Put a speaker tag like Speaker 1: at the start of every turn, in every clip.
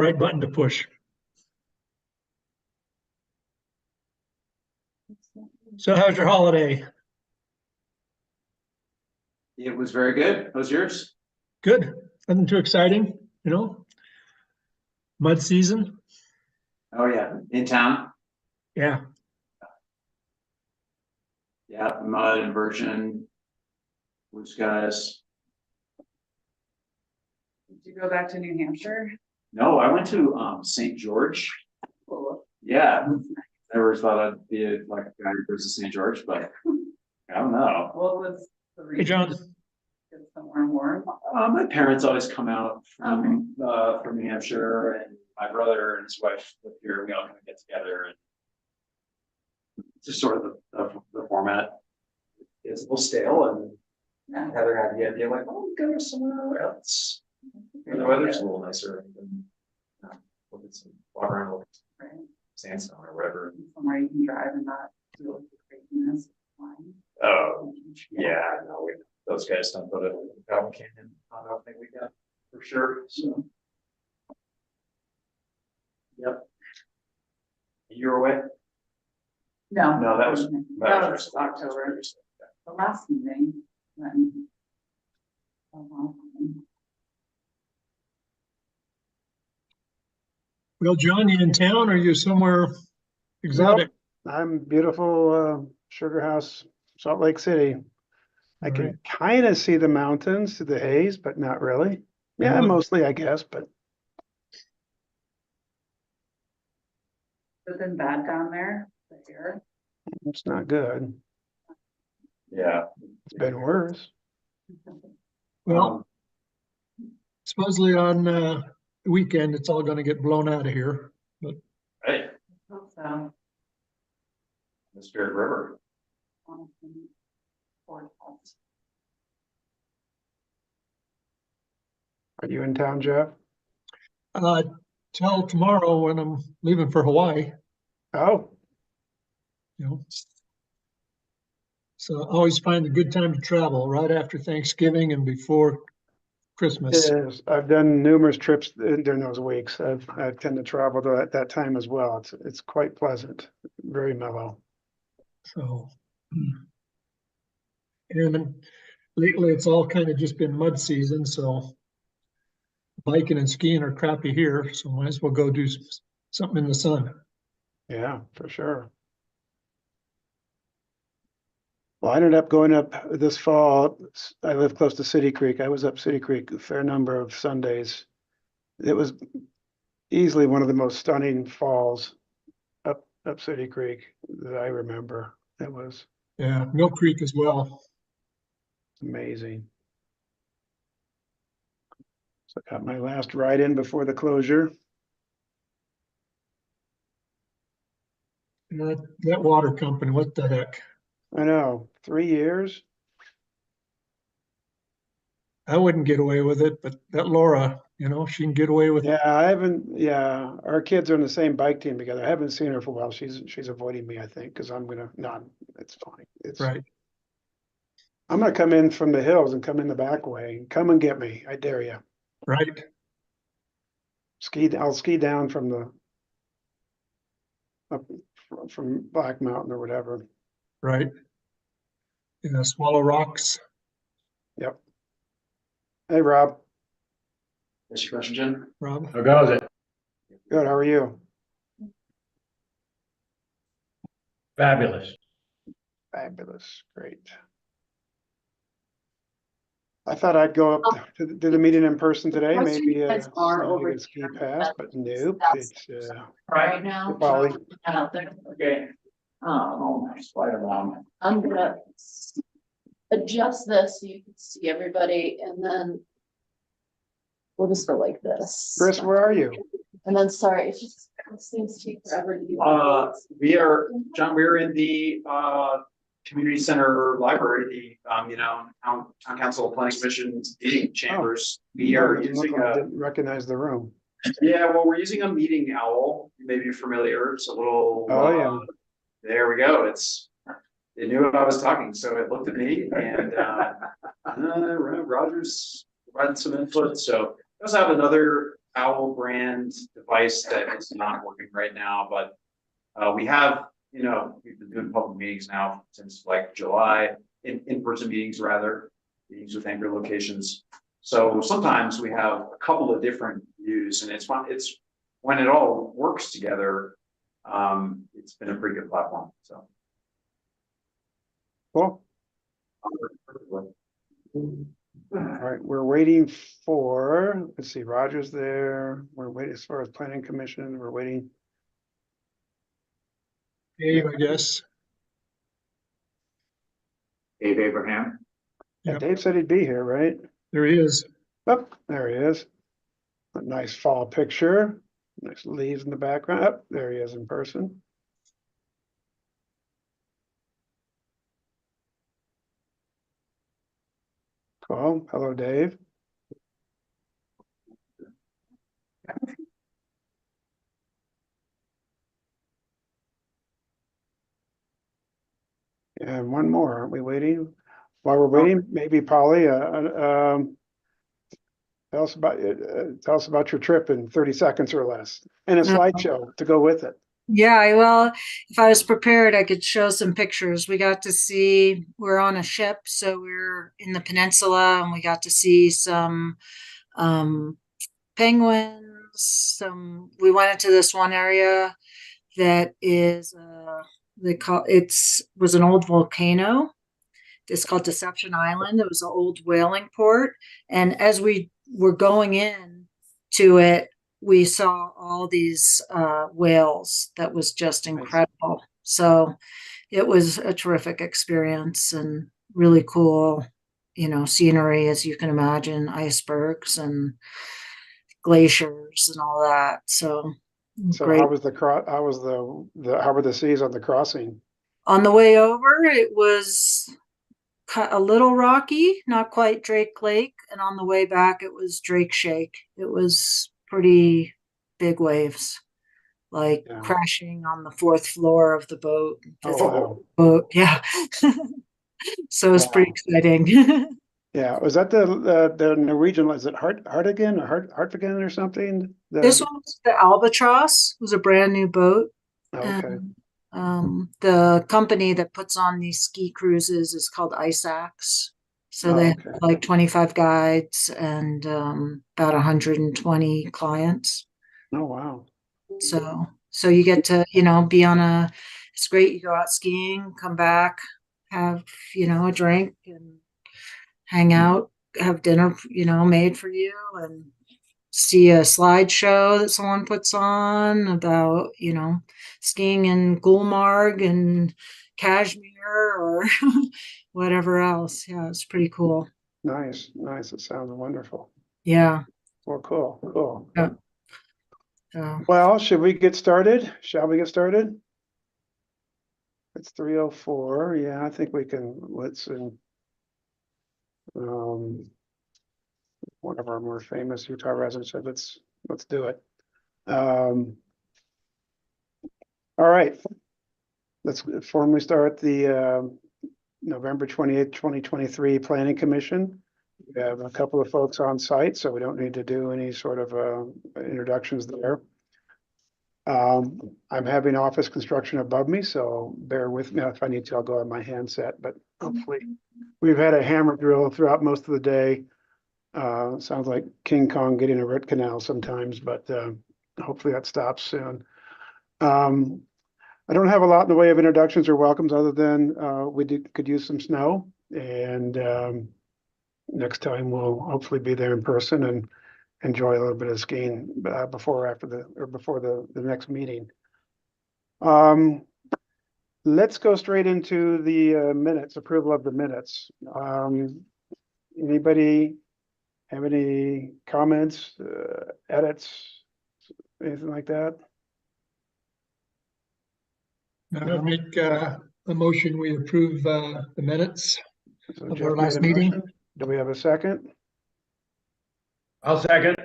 Speaker 1: right button to push. So how's your holiday?
Speaker 2: It was very good. How was yours?
Speaker 1: Good. Nothing too exciting, you know? Mud season.
Speaker 2: Oh yeah, in town.
Speaker 1: Yeah.
Speaker 2: Yeah, mud inversion, blue skies.
Speaker 3: Did you go back to New Hampshire?
Speaker 2: No, I went to St. George.
Speaker 3: Cool.
Speaker 2: Yeah, never thought I'd be like a guy who goes to St. George, but I don't know.
Speaker 3: What was the
Speaker 1: Hey, John.
Speaker 3: reason? Get somewhere warm.
Speaker 2: My parents always come out from New Hampshire, and my brother and his wife live here. We all kind of get together, and it's just sort of the format. It's a little stale, and
Speaker 3: Yeah.
Speaker 2: Heather had the idea like, oh, go somewhere else. And the weather's a little nicer. And, look at some walk around, look at
Speaker 3: Right.
Speaker 2: sandstone or whatever.
Speaker 3: Somewhere you can drive and not deal with the craziness. Fine.
Speaker 2: Oh, yeah, no, those guys don't go to Calvin Canyon on opening weekend for sure. So, yep. You were away?
Speaker 3: No.
Speaker 2: No, that was
Speaker 3: October. The last meeting. When,
Speaker 1: Well, John, you in town or you somewhere exotic?
Speaker 4: I'm beautiful Sugar House, Salt Lake City. I can
Speaker 1: Right.
Speaker 4: kind of see the mountains through the haze, but not really. Yeah,
Speaker 1: Uh-huh.
Speaker 4: mostly, I guess, but
Speaker 3: has it been bad down there this year?
Speaker 4: it's not good.
Speaker 2: Yeah.
Speaker 4: It's been worse.
Speaker 1: Well, supposedly on the weekend, it's all going to get blown out of here. But
Speaker 2: Hey,
Speaker 3: Hope so.
Speaker 2: the Spirit River.
Speaker 3: Honestly, forecast.
Speaker 4: Are you in town, Jeff?
Speaker 1: till tomorrow when I'm leaving for Hawaii,
Speaker 4: Oh,
Speaker 1: you know. So I always find a good time to travel right after Thanksgiving and before Christmas.
Speaker 4: yes. I've done numerous trips during those weeks. I tend to travel at that time as well. It's quite pleasant, very mellow.
Speaker 1: So, and then lately it's all kind of just been mud season, so biking and skiing are crappy here, so might as well go do something in the sun.
Speaker 4: Yeah, for sure. Well, I ended up going up this fall. I live close to City Creek. I was up City Creek a fair number of Sundays. It was easily one of the most stunning falls up City Creek that I remember. It was
Speaker 1: Yeah, Mill Creek as well.
Speaker 4: amazing. So I got my last ride in before the closure.
Speaker 1: That water company, what the heck?
Speaker 4: I know, 3 years.
Speaker 1: I wouldn't get away with it, but that Laura, she can get away with it.
Speaker 4: Yeah, our kids are on the same bike team together. I haven't seen her for a while. She's avoiding me, I think, because it's fine.
Speaker 1: Right.
Speaker 4: I'm gonna come in from the hills and come in the back way. Come and get me. I dare you.
Speaker 1: Right.
Speaker 4: I'll ski down up from Black Mountain or whatever.
Speaker 1: Right. Swallow Rocks.
Speaker 4: Yep. Hey, Rob.
Speaker 2: What's your question, Jen?
Speaker 1: Rob.
Speaker 2: How goes it?
Speaker 4: Good. How are you?
Speaker 2: Fabulous.
Speaker 4: Fabulous. Great. I thought I'd go up to the meeting in person today, maybe a ski pass, but nope. It's
Speaker 5: Right now.
Speaker 4: Molly.
Speaker 5: Out there.
Speaker 2: Okay. Oh, slide around.
Speaker 5: I'm gonna adjust this so you can see everybody and then we'll just go like this.
Speaker 4: Chris, where are you?
Speaker 5: And then, sorry, it's just, those things take forever to do.
Speaker 2: John, we're in the community center library, the town council planning commission meeting chambers. We are using
Speaker 4: I didn't recognize the room.
Speaker 2: we're using a meeting owl. You may be familiar. It's a little
Speaker 4: Oh,
Speaker 2: there we go. It knew I was talking, so it looked at me and Roger's providing some input. So we also have another Owl brand device that is not working right now, but we have, we've been doing public meetings now since like July, in-person meetings rather, meetings with anchor locations. So sometimes we have a couple of different views and it's fun. It's when it all works together, it's been a pretty good platform, so.
Speaker 4: Cool. All right, we're waiting for, let's see, Roger's there. We're waiting as far as planning commission, we're waiting.
Speaker 1: Dave, I guess.
Speaker 2: Dave Abraham.
Speaker 4: Yeah,
Speaker 1: Yep.
Speaker 4: Dave said he'd be here, right?
Speaker 1: There he is.
Speaker 4: Oh, there he is. A nice fall picture, nice leaves in the background. Oh, there he is in person. Cool. Hello, Dave. And one more, aren't we waiting? While we're waiting, maybe Polly, tell us about your trip in 30 seconds or less, and a slideshow to go with it.
Speaker 6: Yeah, well, if I was prepared, I could show some pictures. We got to see, we're on a ship, so we're in the peninsula, and we got to see some penguins. We went into this one area that is was an old volcano. It's called Deception Island. It was an old whaling port, and as we were going in to it, we saw all these whales. That was just incredible. So it was a terrific experience and really cool, scenery, as you can imagine, icebergs and glaciers and all that. So great.
Speaker 4: How was how were the seas on the crossing?
Speaker 6: On the way over, it was a little rocky, not quite Drake Lake, and on the way back it was Drake Shake. It was pretty big waves, like crashing on the fourth floor of the boat.
Speaker 4: Oh, wow.
Speaker 6: Boat, yeah. So it's pretty exciting.
Speaker 4: Yeah, was that the Norwegian? Is it Hartigan or Hartigan or something?
Speaker 6: This one's the Albatross. It was a brand new boat.
Speaker 4: Okay.
Speaker 6: The company that puts on these ski cruises is called Ice Axe. So they have like 25 guides and about 120 clients.
Speaker 4: Oh, wow.
Speaker 6: So you get to, be on it's great. You go out skiing, come back, have, a drink and hang out, have dinner, made for you, and see a slideshow that someone puts on about, skiing in Gulmarg and Kashmir or whatever else. Yeah, it's pretty cool.
Speaker 4: Nice. It sounds wonderful.
Speaker 6: Yeah.
Speaker 4: Well, cool.
Speaker 6: Yeah.
Speaker 4: Well, should we get started? Shall we get started? It's 3:04. Yeah, I think we can. One of our more famous Utah residents said, let's do it. All right. Let's formally start the November 28th, 2023 Planning Commission. We have a couple of folks on site, so we don't need to do any sort of introductions there. I'm having office construction above me, so bear with me. If I need to, I'll go on my handset, but hopefully we've had a hammer drill throughout most of the day. Sounds like King Kong getting a root canal sometimes, but hopefully that stops soon. I don't have a lot in the way of introductions or welcomes other than could use some snow, and next time we'll hopefully be there in person and enjoy a little bit of skiing before the next meeting. Let's go straight into the minutes, approval of the minutes. Anybody have any comments, edits, anything like that?
Speaker 1: I'll make a motion. We approve the minutes
Speaker 4: So
Speaker 1: of
Speaker 4: Jeff
Speaker 1: our last
Speaker 4: made a
Speaker 1: meeting.
Speaker 4: motion. Do we have a second?
Speaker 2: I'll second.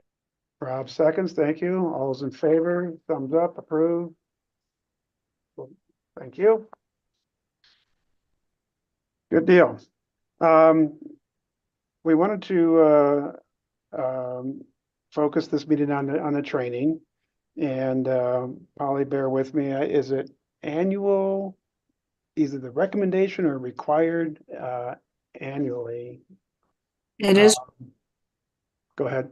Speaker 4: Rob seconds. Thank you. All those in favor, thumbs up, approve. Thank you. Good deal. We wanted to focus this meeting on the training. And Polly, bear with me, is it annual? Either the recommendation or required annually?
Speaker 6: It is,
Speaker 4: Go ahead.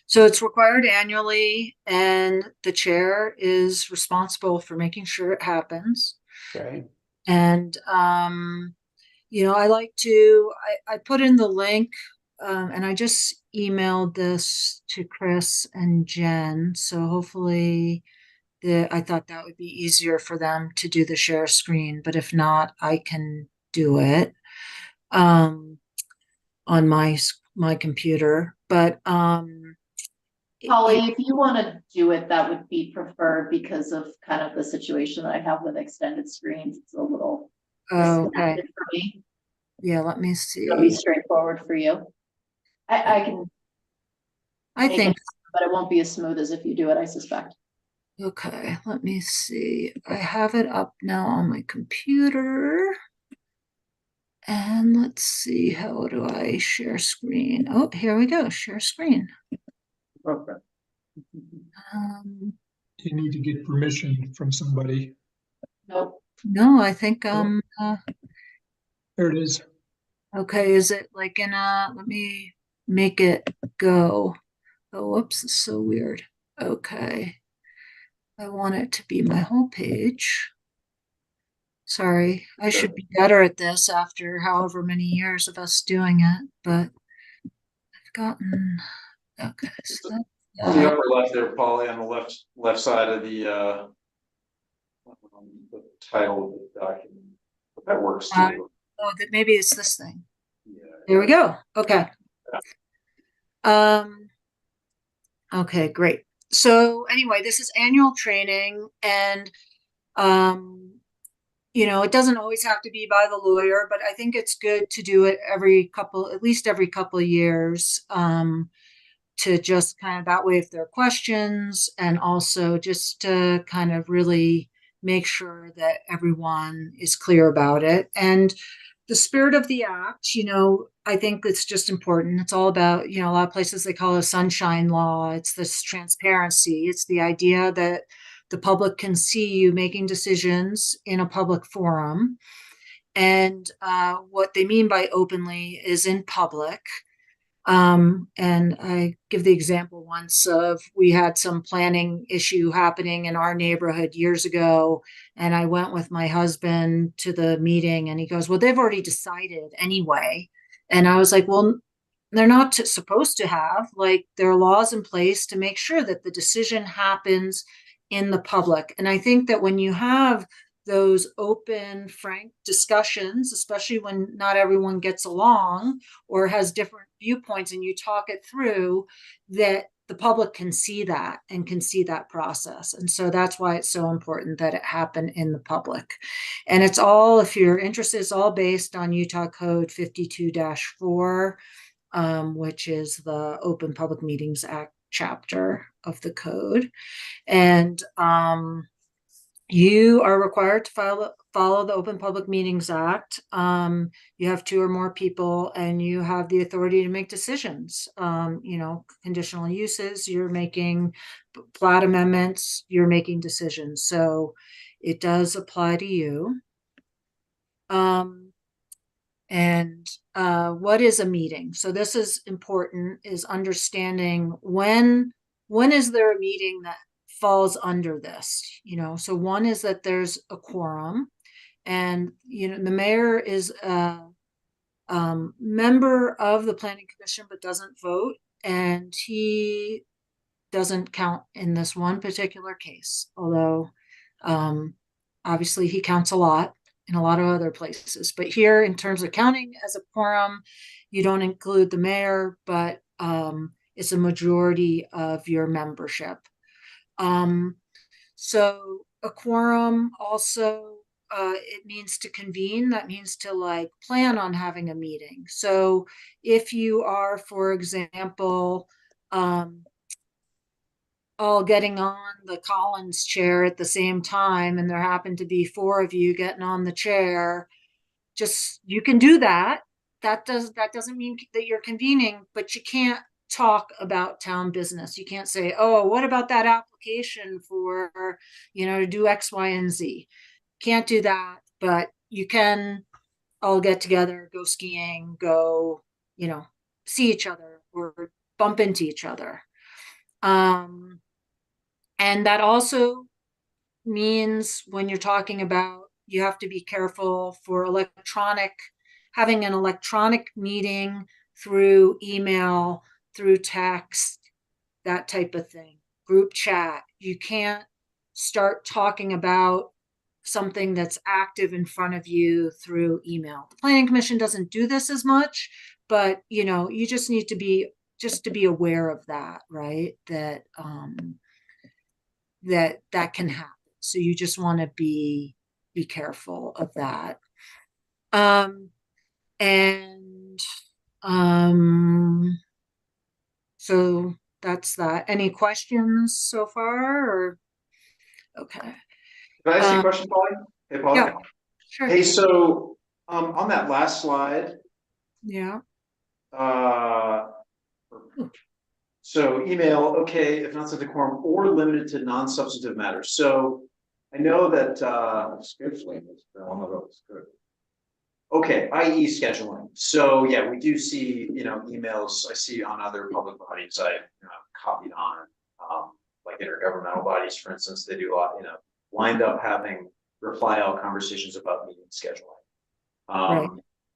Speaker 6: so it's required annually, and the chair is responsible for making sure it happens.
Speaker 4: Okay,
Speaker 6: And, I like to, I put in the link, and I just emailed this to Chris and Jen. So hopefully I thought that would be easier for them to do the share screen, but if not, I can do it, on my computer. But,
Speaker 5: Polly, if you want to do it, that would be preferred because of kind of the situation that I have with extended screens. It's a little
Speaker 6: okay.
Speaker 5: disconnected for me.
Speaker 6: Yeah, let me
Speaker 5: It'll be
Speaker 6: see.
Speaker 5: straightforward for you. I can
Speaker 6: I
Speaker 5: make
Speaker 6: think,
Speaker 5: it, but it won't be as smooth as if you do it, I suspect.
Speaker 6: okay, let me see. I have it up now on my computer. And let's see, how do I share screen? Oh, here we go, share screen.
Speaker 2: Okay.
Speaker 6: Um,
Speaker 1: You need to get permission from somebody.
Speaker 5: Nope.
Speaker 6: no, I think,
Speaker 1: There it is.
Speaker 6: okay, is it like let me make it go. Oh, whoops, it's so weird. Okay. I want it to be my whole page. Sorry, I should be better at this after however many years of us doing it, but I've gotten, okay, so that's
Speaker 2: The
Speaker 6: that.
Speaker 2: upper left there, Polly, on the left side of the title of the document. But that works too.
Speaker 6: Oh, that maybe it's this thing.
Speaker 2: Yeah.
Speaker 6: There we go. Okay. Um, okay, great. So anyway, this is annual training, and it doesn't always have to be by the lawyer, but I think it's good to do it at least every couple of years, to just kind of that way if there are questions, and also just to kind of really make sure that everyone is clear about it. And the spirit of the act, I think it's just important. It's all about, a lot of places they call it a sunshine law. It's this transparency. It's the idea that the public can see you making decisions in a public forum. And what they mean by openly is in public. And I give the example once of we had some planning issue happening in our neighborhood years ago, and I went with my husband to the meeting, and he goes, "Well, they've already decided anyway." And I was like, "Well, they're not supposed to have. Like, there are laws in place to make sure that the decision happens in the public." And I think that when you have those open, frank discussions, especially when not everyone gets along or has different viewpoints, and you talk it through, that the public can see that and can see that process. And so that's why it's so important that it happen in the public. And it's all, if you're interested, it's all based on Utah Code 52-4, which is the Open Public Meetings Act chapter of the code. And you are required to follow the Open Public Meetings Act. You have 2 or more people, and you have the authority to make decisions. Conditional uses, you're making plat amendments, you're making decisions. So it does apply to you. And what is a meeting? So this is important, is understanding when is there a meeting that falls under this. So one is that there's a quorum, and the mayor is a member of the planning commission but doesn't vote, and he doesn't count in this one particular case, although obviously he counts a lot in a lot of other places. But here, in terms of counting as a quorum, you don't include the mayor, but it's a majority of your membership. So a quorum also, it means to convene. That means to plan on having a meeting. So if you are, for example, all getting on the Collins chair at the same time, and there happen to be 4 of you getting on the chair, you can do that. That doesn't mean that you're convening, but you can't talk about town business. You can't say, oh, what about that application for, to do X, Y, and Z. Can't do that, but you can all get together, go skiing, go, see each other or bump into each other. And that also means when you're talking about, you have to be careful for having an electronic meeting through email, through text, that type of thing, group chat. You can't start talking about something that's active in front of you through email. The Planning Commission doesn't do this as much, but you just need to be aware of that, right? That can happen. So you just want to be careful of that. And so that's that. Any questions so far? Or okay.
Speaker 7: Can I ask you a question, Polly? Hey, Polly.
Speaker 6: Yeah, sure.
Speaker 7: Hey, so on that last slide,
Speaker 6: Yeah.
Speaker 7: So email, okay, if not subject to quorum or limited to non-substantive matters. So I know that scheduling is one of those. Good. Okay, i.e. scheduling. So yeah, we do see, emails I see on other public bodies I copied on, like intergovernmental bodies, for instance, they do a lot, wind up having reply all conversations about meeting scheduling.
Speaker 6: Right.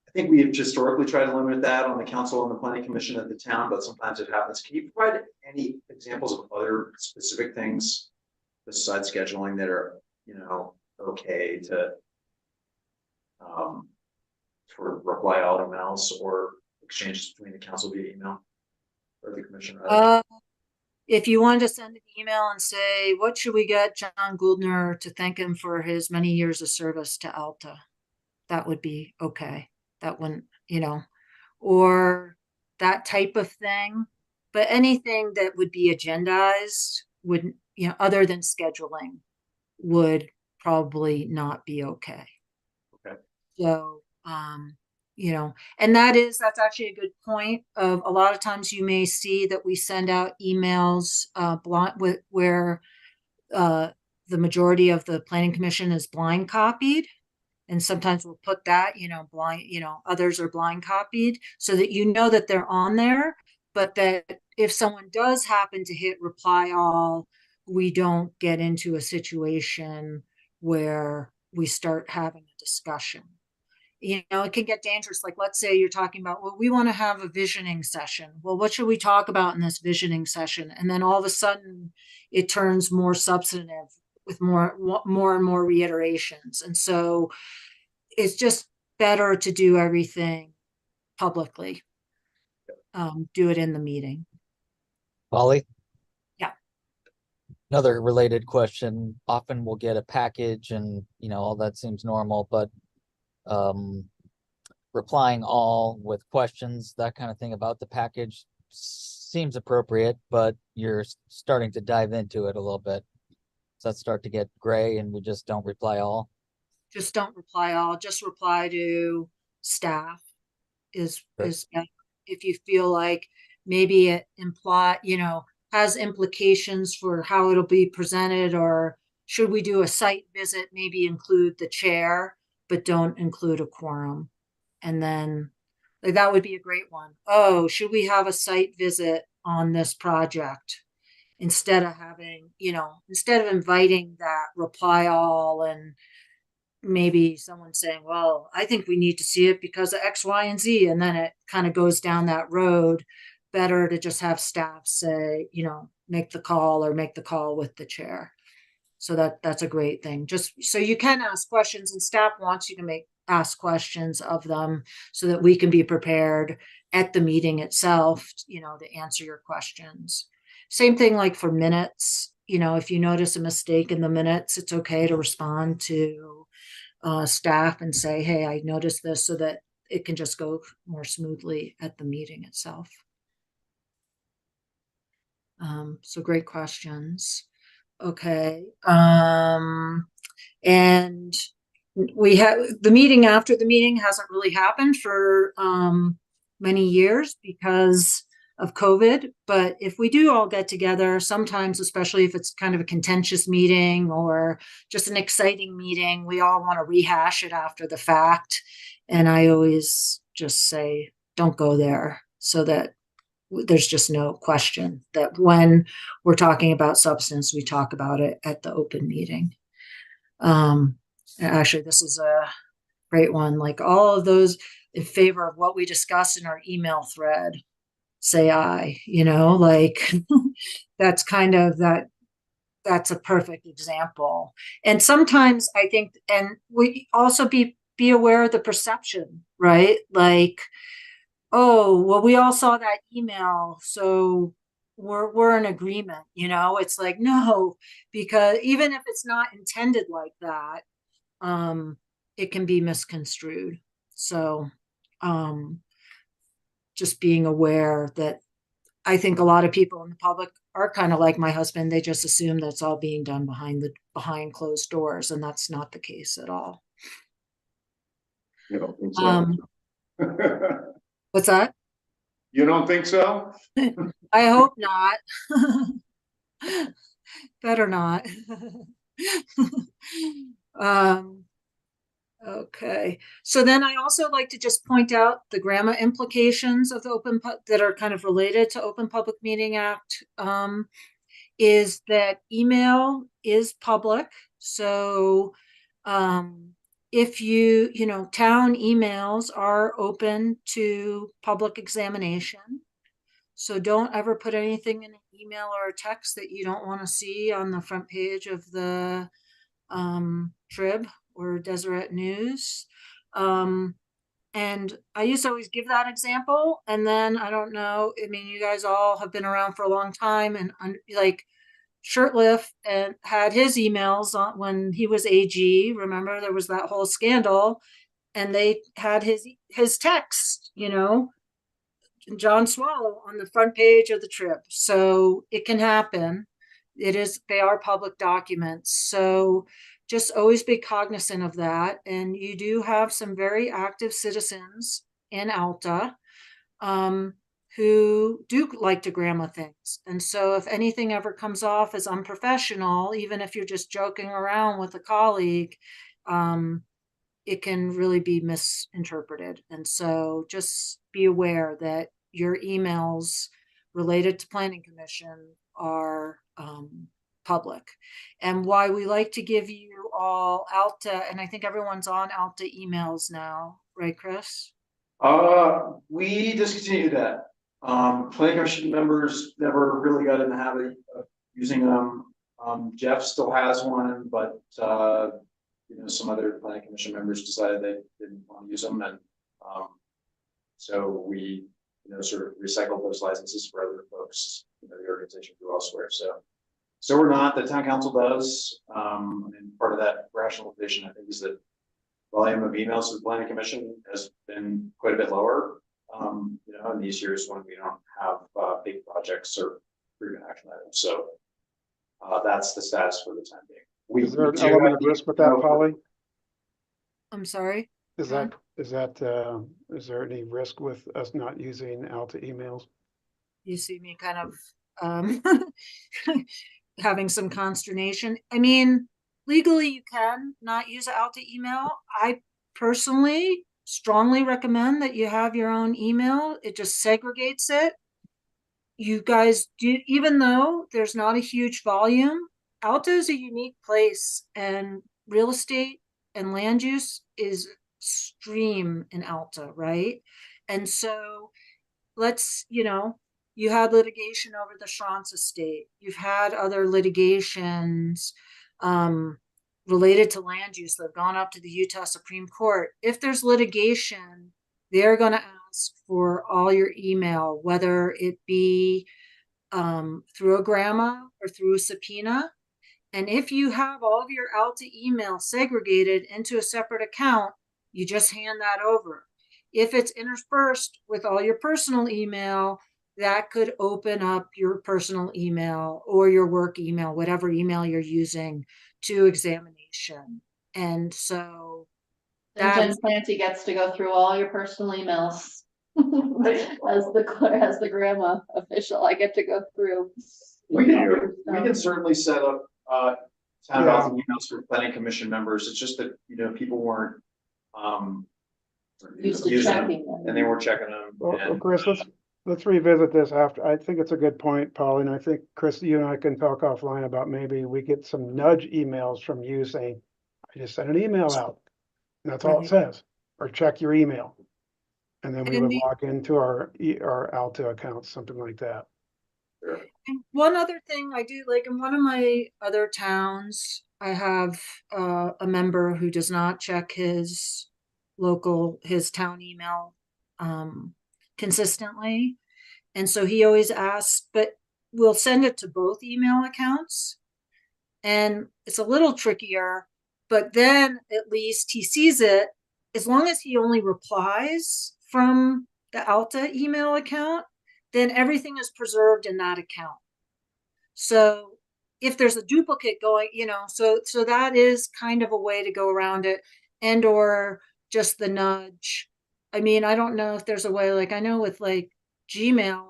Speaker 7: I think we've historically tried to limit that on the council and the planning commission at the town, but sometimes it happens. Can you provide any examples of other specific things besides scheduling that are, okay to for reply all emails or exchanges between the council via email or the commission?
Speaker 6: If you wanted to send an email and say, what should we get John Gouldner to thank him for his many years of service to Alta? That would be okay. That wouldn't, or that type of thing. But anything that would be agendized would, other than scheduling, would probably not be okay.
Speaker 7: Okay.
Speaker 6: So, and that's actually a good point. Of a lot of times you may see that we send out emails where the majority of the planning commission is blind copied. And sometimes we'll put that, blind, others are blind copied so that that they're on there, but that if someone does happen to hit reply all, we don't get into a situation where we start having a discussion. It can get dangerous. Like, let's say you're talking about, well, we want to have a visioning session. Well, what should we talk about in this visioning session? And then all of a sudden it turns more substantive with more and more reiterations. And so it's just better to do everything publicly. Do it in the meeting.
Speaker 8: Polly?
Speaker 6: Yeah.
Speaker 8: Another related question. Often we'll get a package and, all that seems normal, but replying all with questions, that kind of thing about the package seems appropriate, but you're starting to dive into it a little bit. Does that start to get gray and we just don't reply all?
Speaker 6: Just don't reply all, just reply to staff is better. If you feel like maybe it has implications for how it'll be presented, or should we do a site visit, maybe include the chair, but don't include a quorum. And then that would be a great one. Oh, should we have a site visit on this project? Instead of inviting that reply all and maybe someone saying, well, I think we need to see it because of X, Y, and Z. And then it kind of goes down that road. Better to just have staff say, make the call or make the call with the chair. So that's a great thing. Just so you can ask questions, and staff wants you to ask questions of them so that we can be prepared at the meeting itself, to answer your questions. Same thing like for minutes. If you notice a mistake in the minutes, it's okay to respond to staff and say, hey, I noticed this, so that it can just go more smoothly at the meeting itself. So great questions. Okay. And we have the meeting after the meeting hasn't really happened for many years because of COVID. But if we do all get together, sometimes, especially if it's kind of a contentious meeting or just an exciting meeting, we all want to rehash it after the fact. And I always just say, don't go there, so that there's just no question that when we're talking about substance, we talk about it at the open meeting. Actually, this is a great one. Like, all of those in favor of what we discussed in our email thread, say aye, like that's kind of that's a perfect example. And sometimes I think, and we also be aware of the perception, right? Like, oh, well, we all saw that email, so we're in agreement, It's like, no, because even if it's not intended like that, it can be misconstrued. So, just being aware that I think a lot of people in the public are kind of like my husband. They just assume that's all being done behind closed doors, and that's not the case at all.
Speaker 9: You don't think so?
Speaker 6: Um, what's that?
Speaker 9: You don't think so?
Speaker 6: I hope not. Better not. Okay. So then I also like to just point out the grammar implications of the that are kind of related to Open Public Meeting Act, is that email is public. So if town emails are open to public examination. So don't ever put anything in an email or a text that you don't want to see on the front page of the Trib or Deseret News. And I used to always give that example. And then I don't know, I mean, you guys all have been around for a long time, and like Shirtliff and had his emails on when he was AG. Remember, there was that whole scandal, and they had his text, John Swallow on the front page of the Trib. So it can happen. They are public documents. So just always be cognizant of that. And you do have some very active citizens in Alta who do like to grammar things. And so if anything ever comes off as unprofessional, even if you're just joking around with a colleague, it can really be misinterpreted. And so just be aware that your emails related to Planning Commission are public. And why we like to give you all Alta, and I think everyone's on Alta emails now, right, Chris?
Speaker 7: We discontinued that. Planning commission members never really got in the habit of using them. Jeff still has one, but some other planning commission members decided they didn't want to use them, and so we sort of recycled those licenses for other folks, the organization grew elsewhere. So we're not. The town council does, and part of that rationalization, I think, is that volume of emails to the planning commission has been quite a bit lower. In these years when we don't have big projects or proven action items. So that's the status for the time being.
Speaker 4: Is there an element of risk with that, Polly?
Speaker 6: I'm sorry.
Speaker 4: Is there any risk with us not using Alta emails?
Speaker 6: You see me kind of having some consternation. I mean, legally you can not use Alta email. I personally strongly recommend that you have your own email. It just segregates it. You guys do, even though there's not a huge volume, Alta is a unique place, and real estate and land use is extreme in Alta, right? And so you had litigation over the Schrantz estate. You've had other litigations related to land use that have gone up to the Utah Supreme Court. If there's litigation, they're going to ask for all your email, whether it be through a grandma or through a subpoena. And if you have all of your Alta email segregated into a separate account, you just hand that over. If it's interspersed with all your personal email, that could open up your personal email or your work email, whatever email you're using, to examination. And so
Speaker 5: Then Jen Clancy gets to go through all your personal emails. As the grandma official, I get to go through.
Speaker 7: We can certainly set up, town
Speaker 4: Yeah.
Speaker 7: hall emails for planning commission members. It's just that, people weren't,
Speaker 5: Used to
Speaker 7: using them,
Speaker 5: checking them.
Speaker 7: and they weren't checking them.
Speaker 4: Well,
Speaker 7: and,
Speaker 4: Chris, let's revisit this after. I think it's a good point, Pauline. I think, Chris, you and I can talk offline about maybe we get some nudge emails from you saying, I just sent an email out. And that's all it
Speaker 6: Right.
Speaker 4: says, or check your email. And then we
Speaker 6: And
Speaker 4: would
Speaker 6: the-
Speaker 4: log into our Alta account, something like that.
Speaker 6: And one other thing I do, like in one of my other towns, I have a member who does not check his town email consistently. And so he always asks, but we'll send it to both email accounts. And it's a little trickier, but then at least he sees it as long as he only replies from the Alta email account, then everything is preserved in that account. So if there's a duplicate going, so that is kind of a way to go around it, and or just the nudge. I mean, I don't know if there's a way, like I know with like Gmail,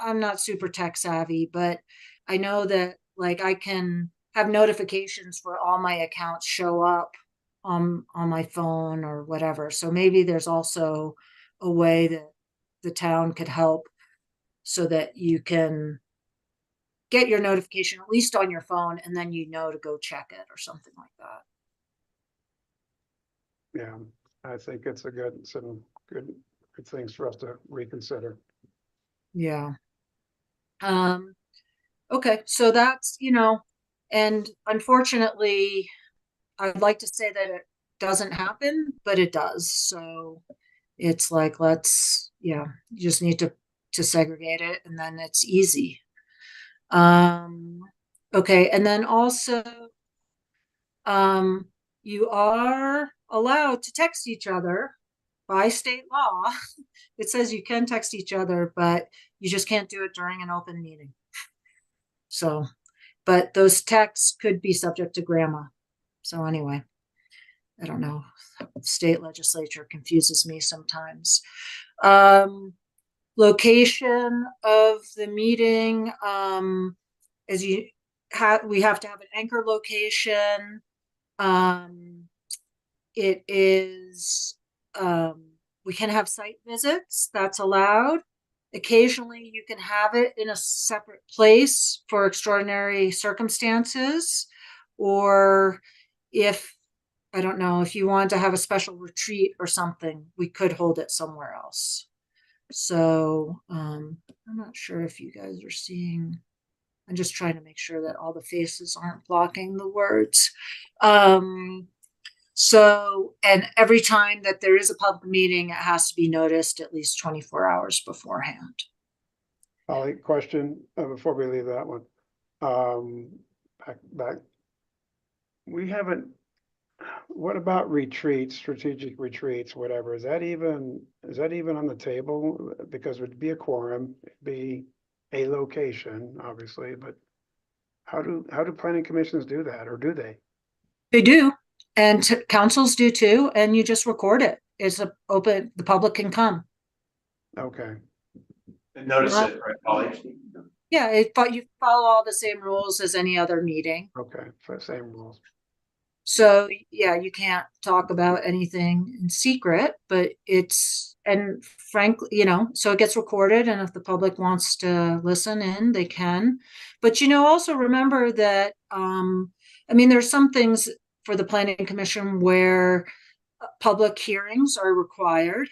Speaker 6: I'm not super tech savvy, but I know that like I can have notifications for all my accounts show up on my phone or whatever. So maybe there's also a way that the town could help so that you can get your notification at least on your phone, and then to go check it or something like that.
Speaker 4: Yeah, I think it's some good things for us to reconsider.
Speaker 6: Yeah. Okay, so that's, and unfortunately, I'd like to say that it doesn't happen, but it does. So it's like, you just need to segregate it, and then it's easy. Okay, and then also, you are allowed to text each other by state law. It says you can text each other, but you just can't do it during an open meeting. So, but those texts could be subject to grandma. So anyway, I don't know. State legislature confuses me sometimes. Location of the meeting, as we have to have an anchor location. It is, we can have site visits, that's allowed. Occasionally you can have it in a separate place for extraordinary circumstances, or if, I don't know, if you wanted to have a special retreat or something, we could hold it somewhere else. So I'm not sure if you guys are seeing, I'm just trying to make sure that all the faces aren't blocking the words. So, and every time that there is a public meeting, it has to be noticed at least 24 hours beforehand.
Speaker 4: Holly, question before we leave that one. Back. We haven't, what about retreats, strategic retreats, whatever? Is that even on the table? Because it would be a quorum, it'd be a location, obviously, but how do planning commissions do that, or do they?
Speaker 6: They do, and councils do too, and you just record it. It's open, the public can come.
Speaker 4: Okay,
Speaker 7: And notice it, right, Polly?
Speaker 6: Yeah, but you follow all the same rules as any other meeting.
Speaker 4: okay, same rules.
Speaker 6: So yeah, you can't talk about anything in secret, but and frankly, so it gets recorded, and if the public wants to listen in, they can. But also remember that, there's some things for the planning commission where public hearings are required,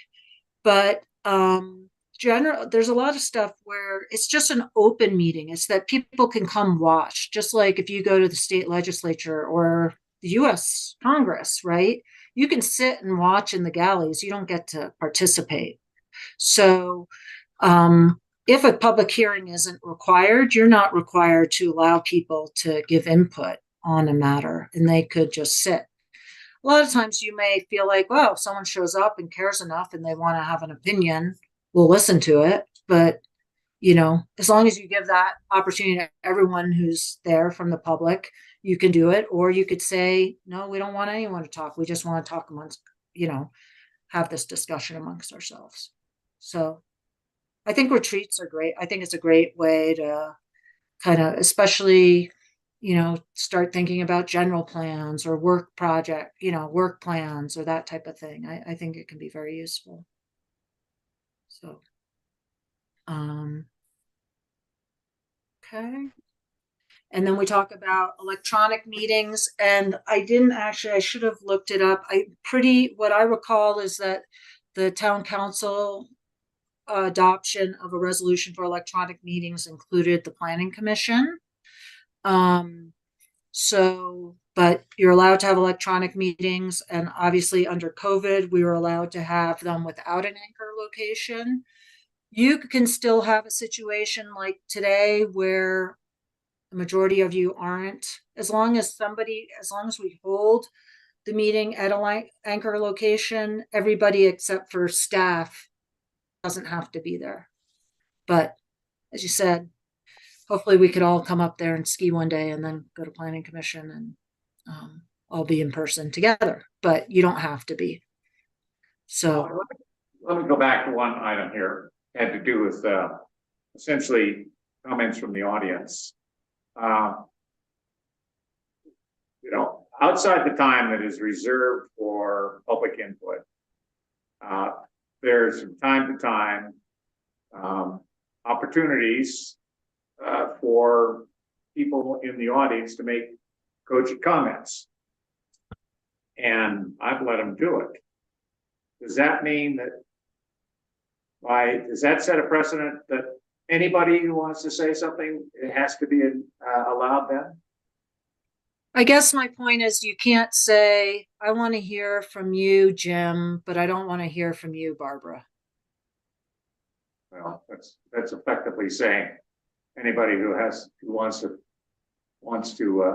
Speaker 6: but there's a lot of stuff where it's just an open meeting. It's that people can come watch, just like if you go to the state legislature or the US Congress, right? You can sit and watch in the galleys. You don't get to participate. So if a public hearing isn't required, you're not required to allow people to give input on a matter, and they could just sit. A lot of times you may feel like, well, if someone shows up and cares enough and they want to have an opinion, we'll listen to it. But, as long as you give that opportunity to everyone who's there from the public, you can do it. Or you could say, no, we don't want anyone to talk. We just want to talk amongst, have this discussion amongst ourselves. So I think retreats are great. I think it's a great way to kind of, especially, start thinking about general plans or work project, work plans or that type of thing. I think it can be very useful. So, okay. And then we talk about electronic meetings, and I should have looked it up. What I recall is that the town council adoption of a resolution for electronic meetings included the planning commission. But you're allowed to have electronic meetings, and obviously under COVID, we were allowed to have them without an anchor location. You can still have a situation like today where the majority of you aren't, as long as we hold the meeting at a anchor location, everybody except for staff doesn't have to be there. But as you said, hopefully we could all come up there and ski one day and then go to planning commission and all be in person together, but you don't have to be. So
Speaker 9: Let me go back to one item here, had to do with essentially comments from the audience. Outside the time that is reserved for public input, there's from time to time opportunities for people in the audience to make cogent comments. And I've let them do it. Does that mean that does that set a precedent that anybody who wants to say something, it has to be allowed then?
Speaker 6: I guess my point is you can't say, I want to hear from you, Jim, but I don't want to hear from you, Barbara.
Speaker 9: Well, that's effectively saying anybody who wants to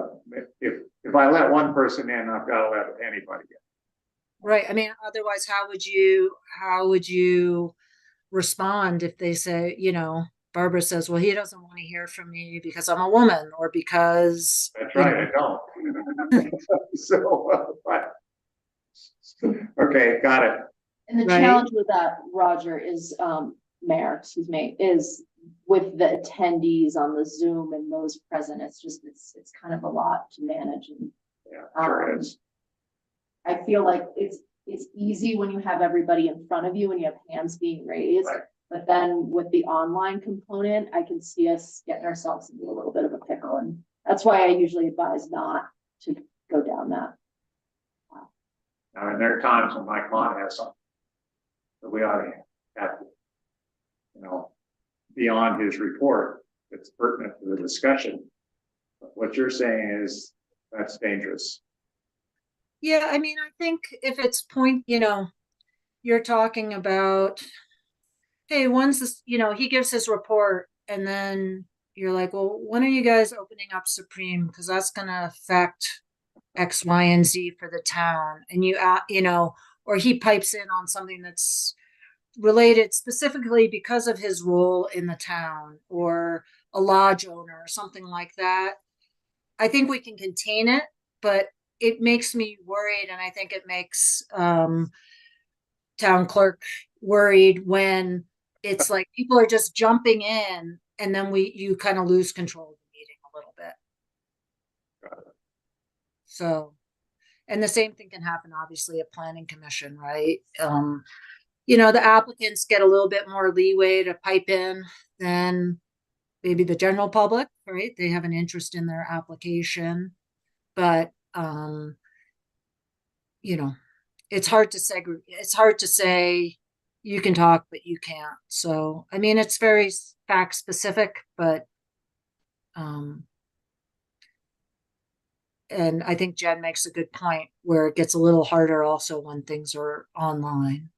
Speaker 9: if I let one person in, I've got to let anybody in.
Speaker 6: Right. I mean, otherwise, how would you respond if they say, Barbara says, well, he doesn't want to hear from me because I'm a woman or because.
Speaker 9: That's right, I don't. So, okay, got it.
Speaker 5: And the
Speaker 6: Right.
Speaker 5: challenge with that, Roger, is Mayor, excuse me, is with the attendees on the Zoom and those present, it's kind of a lot to manage. And
Speaker 9: Yeah, sure is.
Speaker 5: I feel like it's easy when you have everybody in front of you and you have hands being raised.
Speaker 9: Right.
Speaker 5: But then with the online component, I can see us getting ourselves into a little bit of a pickle. And that's why I usually advise not to go down that.
Speaker 9: Now, and there are times when my client has something that we ought to have, beyond his report that's pertinent to the discussion. But what you're saying is that's dangerous.
Speaker 6: Yeah, I mean, I think if it's you're talking about, hey, when's this, he gives his report and then you're like, well, when are you guys opening up Supreme? Because that's going to affect X, Y, and Z for the town. And or he pipes in on something that's related specifically because of his role in the town or a lodge owner or something like that. I think we can contain it, but it makes me worried. And I think it makes town clerk worried when it's like people are just jumping in and then you kind of lose control of the meeting a little bit. So, and the same thing can happen obviously at planning commission, right? The applicants get a little bit more leeway to pipe in than maybe the general public, right? They have an interest in their application, but it's hard to it's hard to say you can talk, but you can't. So, I mean, it's very fact specific, but, and I think Jen makes a good point where it gets a little harder also when things are online.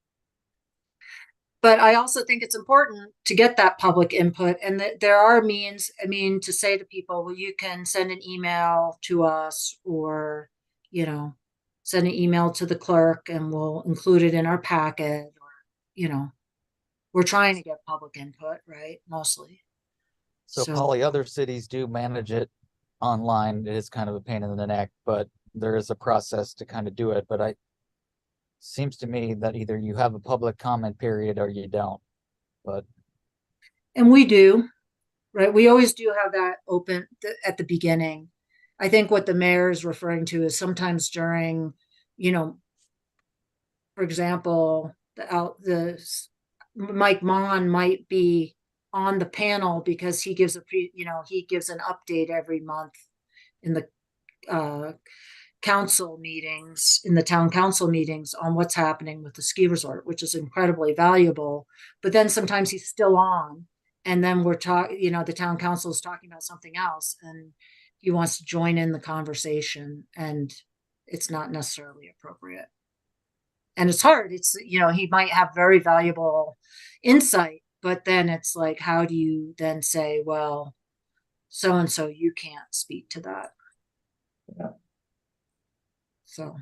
Speaker 6: But I also think it's important to get that public input and that there are means, to say to people, well, you can send an email to us or, send an email to the clerk and we'll include it in our packet or, we're trying to get public input, right? Mostly.
Speaker 8: So Polly, other cities do manage it online. It is kind of a pain in the neck, but there is a process to kind of do it. But seems to me that either you have a public comment period or you don't. but
Speaker 6: And we do, right? We always do have that open at the beginning. I think what the mayor is referring to is sometimes during, you know, for example, Mike Mon might be on the panel because he gives he gives an update every month in the council meetings, in the town council meetings on what's happening with the ski resort, which is incredibly valuable. But then sometimes he's still on, and then we're talking, the town council is talking about something else, and he wants to join in the conversation, and it's not necessarily appropriate. And it's hard. It's, he might have very valuable insight, but then it's like, how do you then say, well, so and so, you can't speak to that.
Speaker 9: Yeah.
Speaker 6: So,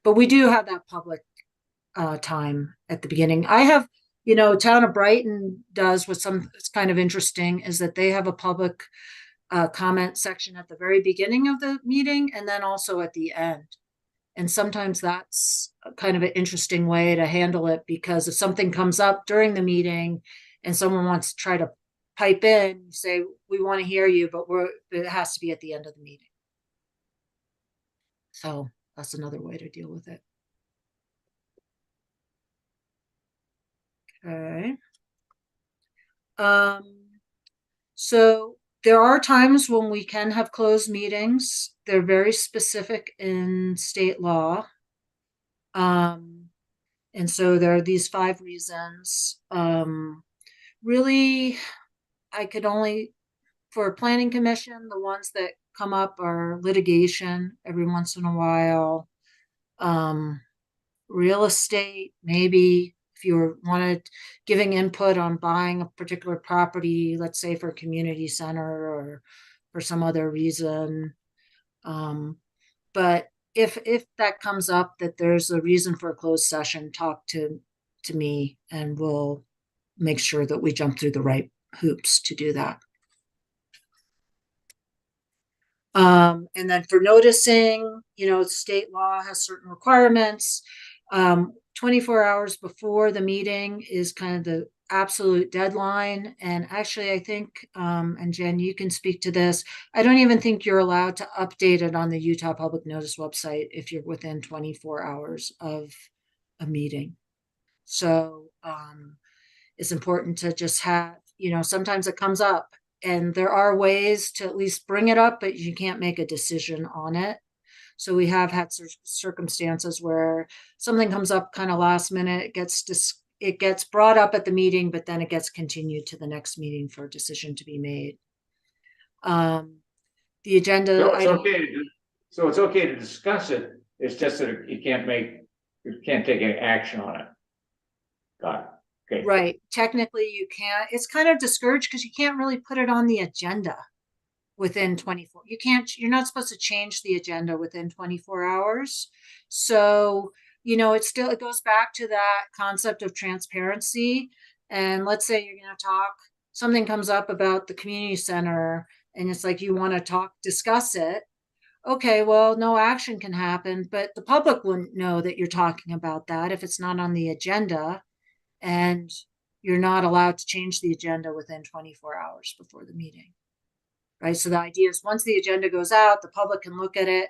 Speaker 6: but we do have that public time at the beginning. I have, Town of Brighton does what's kind of interesting is that they have a public comment section at the very beginning of the meeting and then also at the end. And sometimes that's kind of an interesting way to handle it, because if something comes up during the meeting and someone wants to try to pipe in, say, we want to hear you, but it has to be at the end of the meeting. So that's another way to deal with it. Okay. So there are times when we can have closed meetings. They're very specific in state law. And so there are these 5 reasons. Really, I could only, for planning commission, the ones that come up are litigation every once in a while. Real estate, maybe if you wanted giving input on buying a particular property, let's say for a community center or for some other reason. But if that comes up that there's a reason for a closed session, talk to me and we'll make sure that we jump through the right hoops to do that. And then for noticing, state law has certain requirements. 24 hours before the meeting is kind of the absolute deadline. And actually, I think, and Jen, you can speak to this, I don't even think you're allowed to update it on the Utah Public Notice website if you're within 24 hours of a meeting. So it's important to just have, sometimes it comes up and there are ways to at least bring it up, but you can't make a decision on it. So we have had circumstances where something comes up kind of last minute, it gets brought up at the meeting, but then it gets continued to the next meeting for a decision to be made. The agenda.
Speaker 9: So it's okay to discuss it. It's just that you can't take any action on it. Got it. Okay.
Speaker 6: Right. Technically you can't. It's kind of discouraged because you can't really put it on the agenda within 24. You're not supposed to change the agenda within 24 hours. So, it goes back to that concept of transparency. And let's say you're going to something comes up about the community center and it's like, you want to discuss it. Okay, well, no action can happen, but the public wouldn't know that you're talking about that if it's not on the agenda, and you're not allowed to change the agenda within 24 hours before the meeting. Right. So the idea is once the agenda goes out, the public can look at it.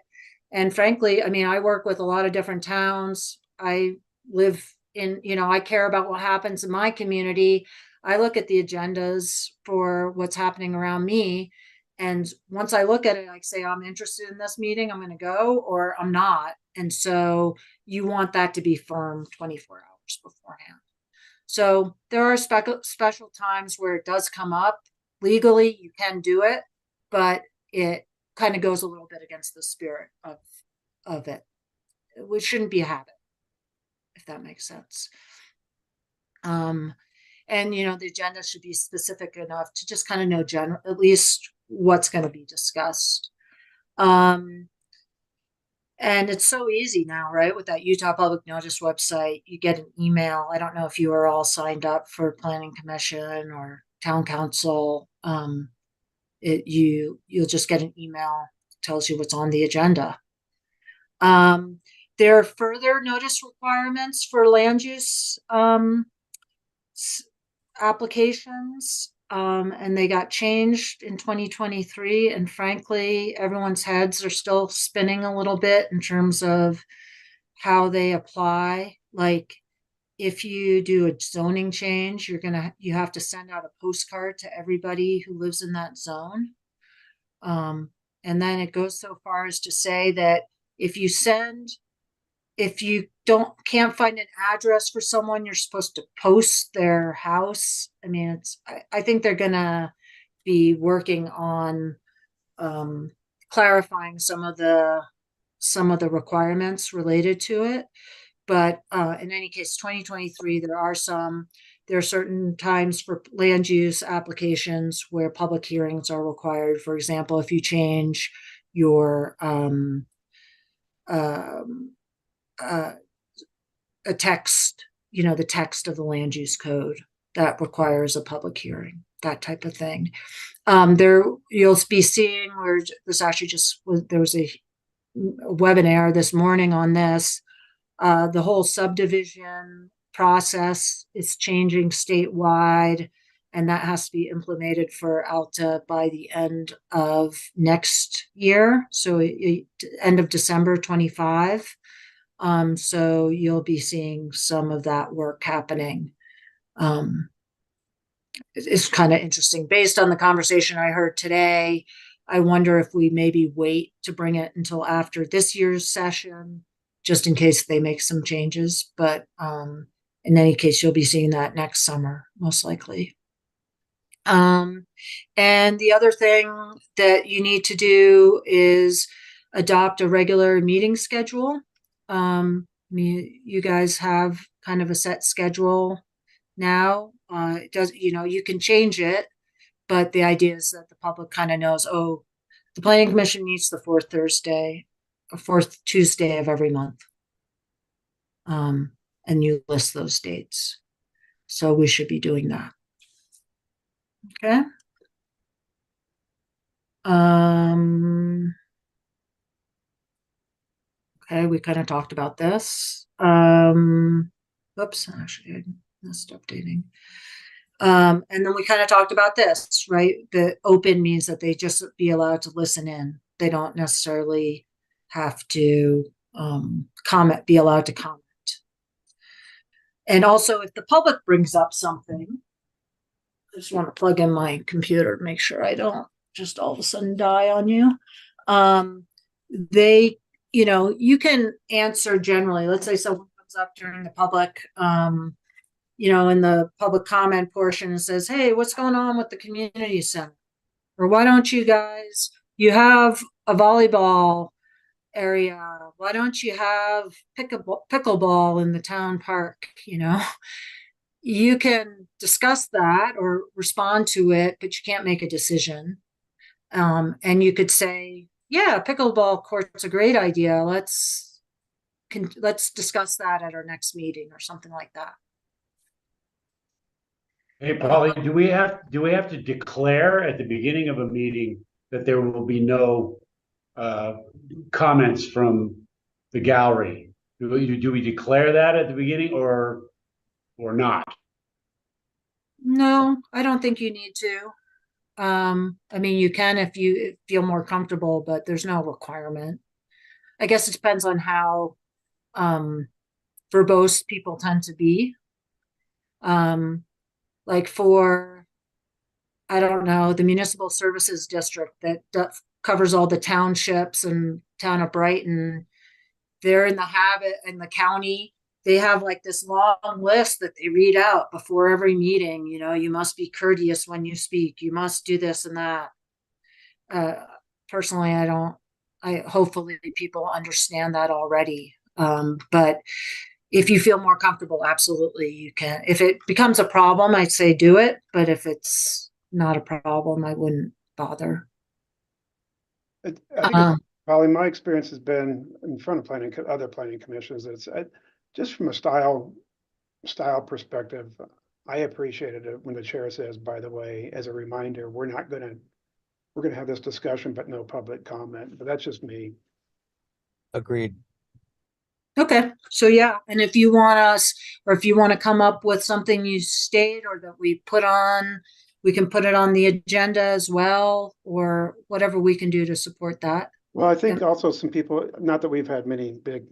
Speaker 6: And frankly, I work with a lot of different towns. I live in, I care about what happens in my community. I look at the agendas for what's happening around me. And once I look at it, I say, I'm interested in this meeting, I'm going to go, or I'm not. And so you want that to be firm 24 hours beforehand. So there are special times where it does come up. Legally, you can do it, but it kind of goes a little bit against the spirit of it, which shouldn't be a habit, if that makes sense. And, the agenda should be specific enough to just kind of know at least what's going to be discussed. And it's so easy now, right? With that Utah Public Notice website, you get an email. I don't know if you are all signed up for Planning Commission or Town Council. You'll just get an email that tells you what's on the agenda. There are further notice requirements for land use applications, and they got changed in 2023. And frankly, everyone's heads are still spinning a little bit in terms of how they apply. Like, if you do a zoning change, you have to send out a postcard to everybody who lives in that zone. And then it goes so far as to say that if you can't find an address for someone, you're supposed to post their house. I mean, I think they're gonna be working on clarifying some of the requirements related to it. But in any case, 2023, there are certain times for land use applications where public hearings are required. For example, if you change your a text, the text of the land use code, that requires a public hearing, that type of thing. There you'll be seeing where this actually there was a webinar this morning on this. The whole subdivision process is changing statewide, and that has to be implemented for Alta by the end of next year. So end of December 25. So you'll be seeing some of that work happening. It's kind of interesting. Based on the conversation I heard today, I wonder if we maybe wait to bring it until after this year's session, just in case they make some changes. But in any case, you'll be seeing that next summer, most likely. And the other thing that you need to do is adopt a regular meeting schedule. You guys have kind of a set schedule now. It does, you can change it, but the idea is that the public kind of knows, oh, the planning commission meets the fourth Tuesday of every month. And you list those dates. So we should be doing that. Okay. Okay, we kind of talked about this. Oops, actually I missed updating. And then we kind of talked about this, right? The open means that they just be allowed to listen in. They don't necessarily have to be allowed to comment. And also, if the public brings up something, I just want to plug in my computer to make sure I don't just all of a sudden die on you. You can answer generally. Let's say someone comes up during the public, in the public comment portion and says, hey, what's going on with the community center? Or why don't you guys, you have a volleyball area. Why don't you have pickleball in the town park? You can discuss that or respond to it, but you can't make a decision. And you could say, yeah, pickleball court's a great idea. Let's discuss that at our next meeting or something like that.
Speaker 10: Hey, Polly, do we have to declare at the beginning of a meeting that there will be no comments from the gallery? Do we declare that at the beginning or not?
Speaker 6: No, I don't think you need to. I mean, you can if you feel more comfortable, but there's no requirement. I guess it depends on how verbose people tend to be. Like for, I don't know, the municipal services district that covers all the townships and town of Brighton, they're in the habit in the county. They have like this long list that they read out before every meeting. You must be courteous when you speak. You must do this and that. Personally, hopefully people understand that already. But if you feel more comfortable, absolutely you can. If it becomes a problem, I'd say do it. But if it's not a problem, I wouldn't bother.
Speaker 4: I think probably my experience has been in front of other planning commissions. Just from a style perspective, I appreciated it when the chair says, by the way, as a reminder, we're going to have this discussion, but no public comment. But that's just me.
Speaker 8: Agreed.
Speaker 6: Okay, so yeah, and if you want us, or if you want to come up with something you state or that we put on, we can put it on the agenda as well, or whatever we can do to support that.
Speaker 4: Well, I think
Speaker 6: Yep.
Speaker 4: also some people, not that we've had many big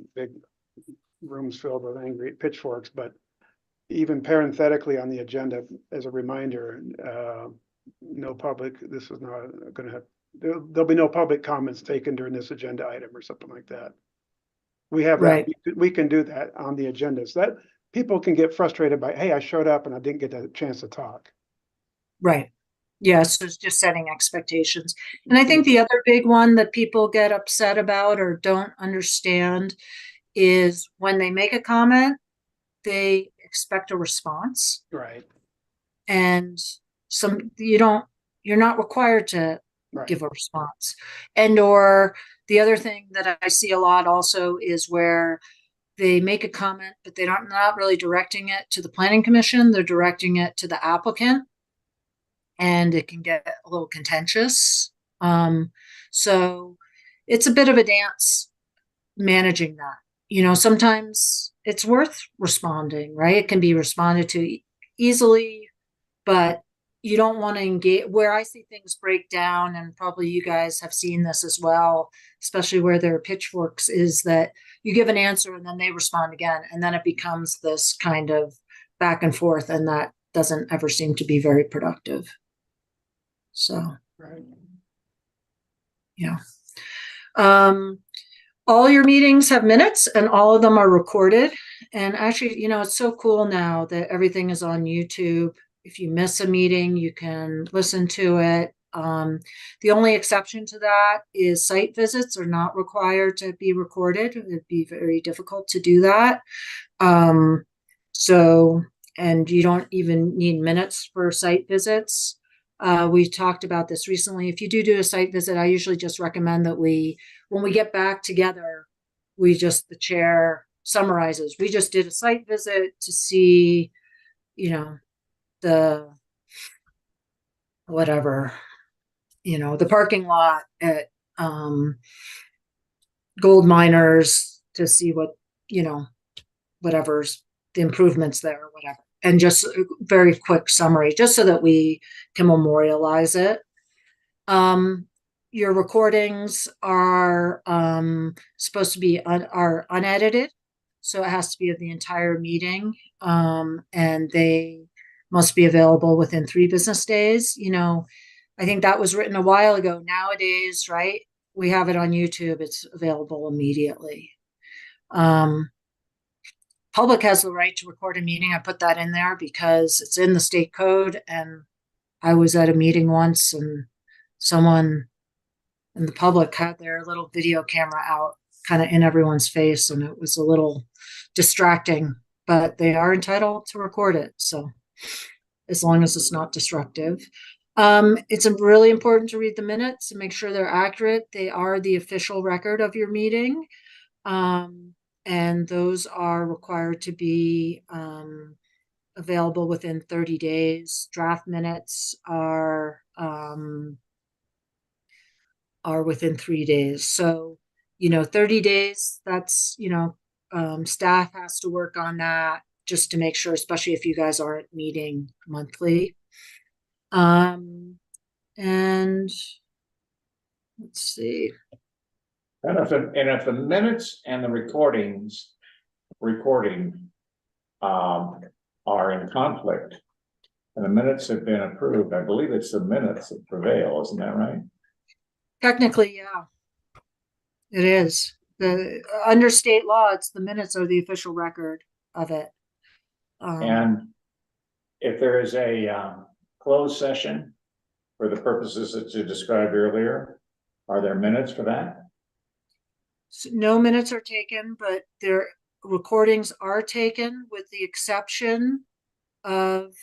Speaker 4: rooms filled with angry pitchforks, but even parenthetically on the agenda as a reminder, no public, this is not gonna have, there'll be no public comments taken during this agenda item or something like that. We have that,
Speaker 6: Right.
Speaker 4: we can do that on the agenda, so that people can get frustrated by, hey, I showed up and I didn't get a chance to talk.
Speaker 6: Right. Yeah, so it's just setting expectations. And I think the other big one that people get upset about or don't understand is when they make a comment, they expect a response.
Speaker 4: Right,
Speaker 6: And you're not required to
Speaker 4: right.
Speaker 6: give a response. And or the other thing that I see a lot also is where they make a comment, but they're not really directing it to the planning commission, they're directing it to the applicant. And it can get a little contentious. So it's a bit of a dance managing that. You know, sometimes it's worth responding, right? It can be responded to easily, but you don't want to engage. Where I see things break down, and probably you guys have seen this as well, especially where there are pitchforks, is that you give an answer and then they respond again, and then it becomes this kind of back and forth, and that doesn't ever seem to be very productive. So,
Speaker 4: Right.
Speaker 6: yeah. All your meetings have minutes and all of them are recorded. And actually, you know, it's so cool now that everything is on YouTube. If you miss a meeting, you can listen to it. The only exception to that is site visits are not required to be recorded. It'd be very difficult to do that. And you don't even need minutes for site visits. We talked about this recently. If you do a site visit, I usually just recommend that when we get back together, the chair summarizes. We just did a site visit to see, you know, the parking lot at Gold Miners to see what, whatever's the improvements there or whatever. And just a very quick summary, just so that we can memorialize it. Your recordings are supposed to be are unedited, so it has to be of the entire meeting, and they must be available within 3 business days. You know, I think that was written a while ago. Nowadays, right? We have it on YouTube. It's available immediately. Public has the right to record a meeting. I put that in there because it's in the state code. And I was at a meeting once and someone in the public had their little video camera out kind of in everyone's face. And it was a little distracting, but they are entitled to record it. So as long as it's not destructive. It's really important to read the minutes and make sure they're accurate. They are the official record of your meeting. And those are required to be available within 30 days. Draft minutes are within 3 days. So, 30 days, that's, staff has to work on that just to make sure, especially if you guys aren't meeting monthly. And let's see.
Speaker 9: And if the minutes and the recording, are in conflict, and the minutes have been approved, I believe it's the minutes that prevail, isn't that right?
Speaker 6: Technically, yeah, it is. Under state law, it's the minutes are the official record of it.
Speaker 9: And if there is a closed session for the purposes that you described earlier, are there minutes for that?
Speaker 6: So no minutes are taken, but their recordings are taken with the exception of,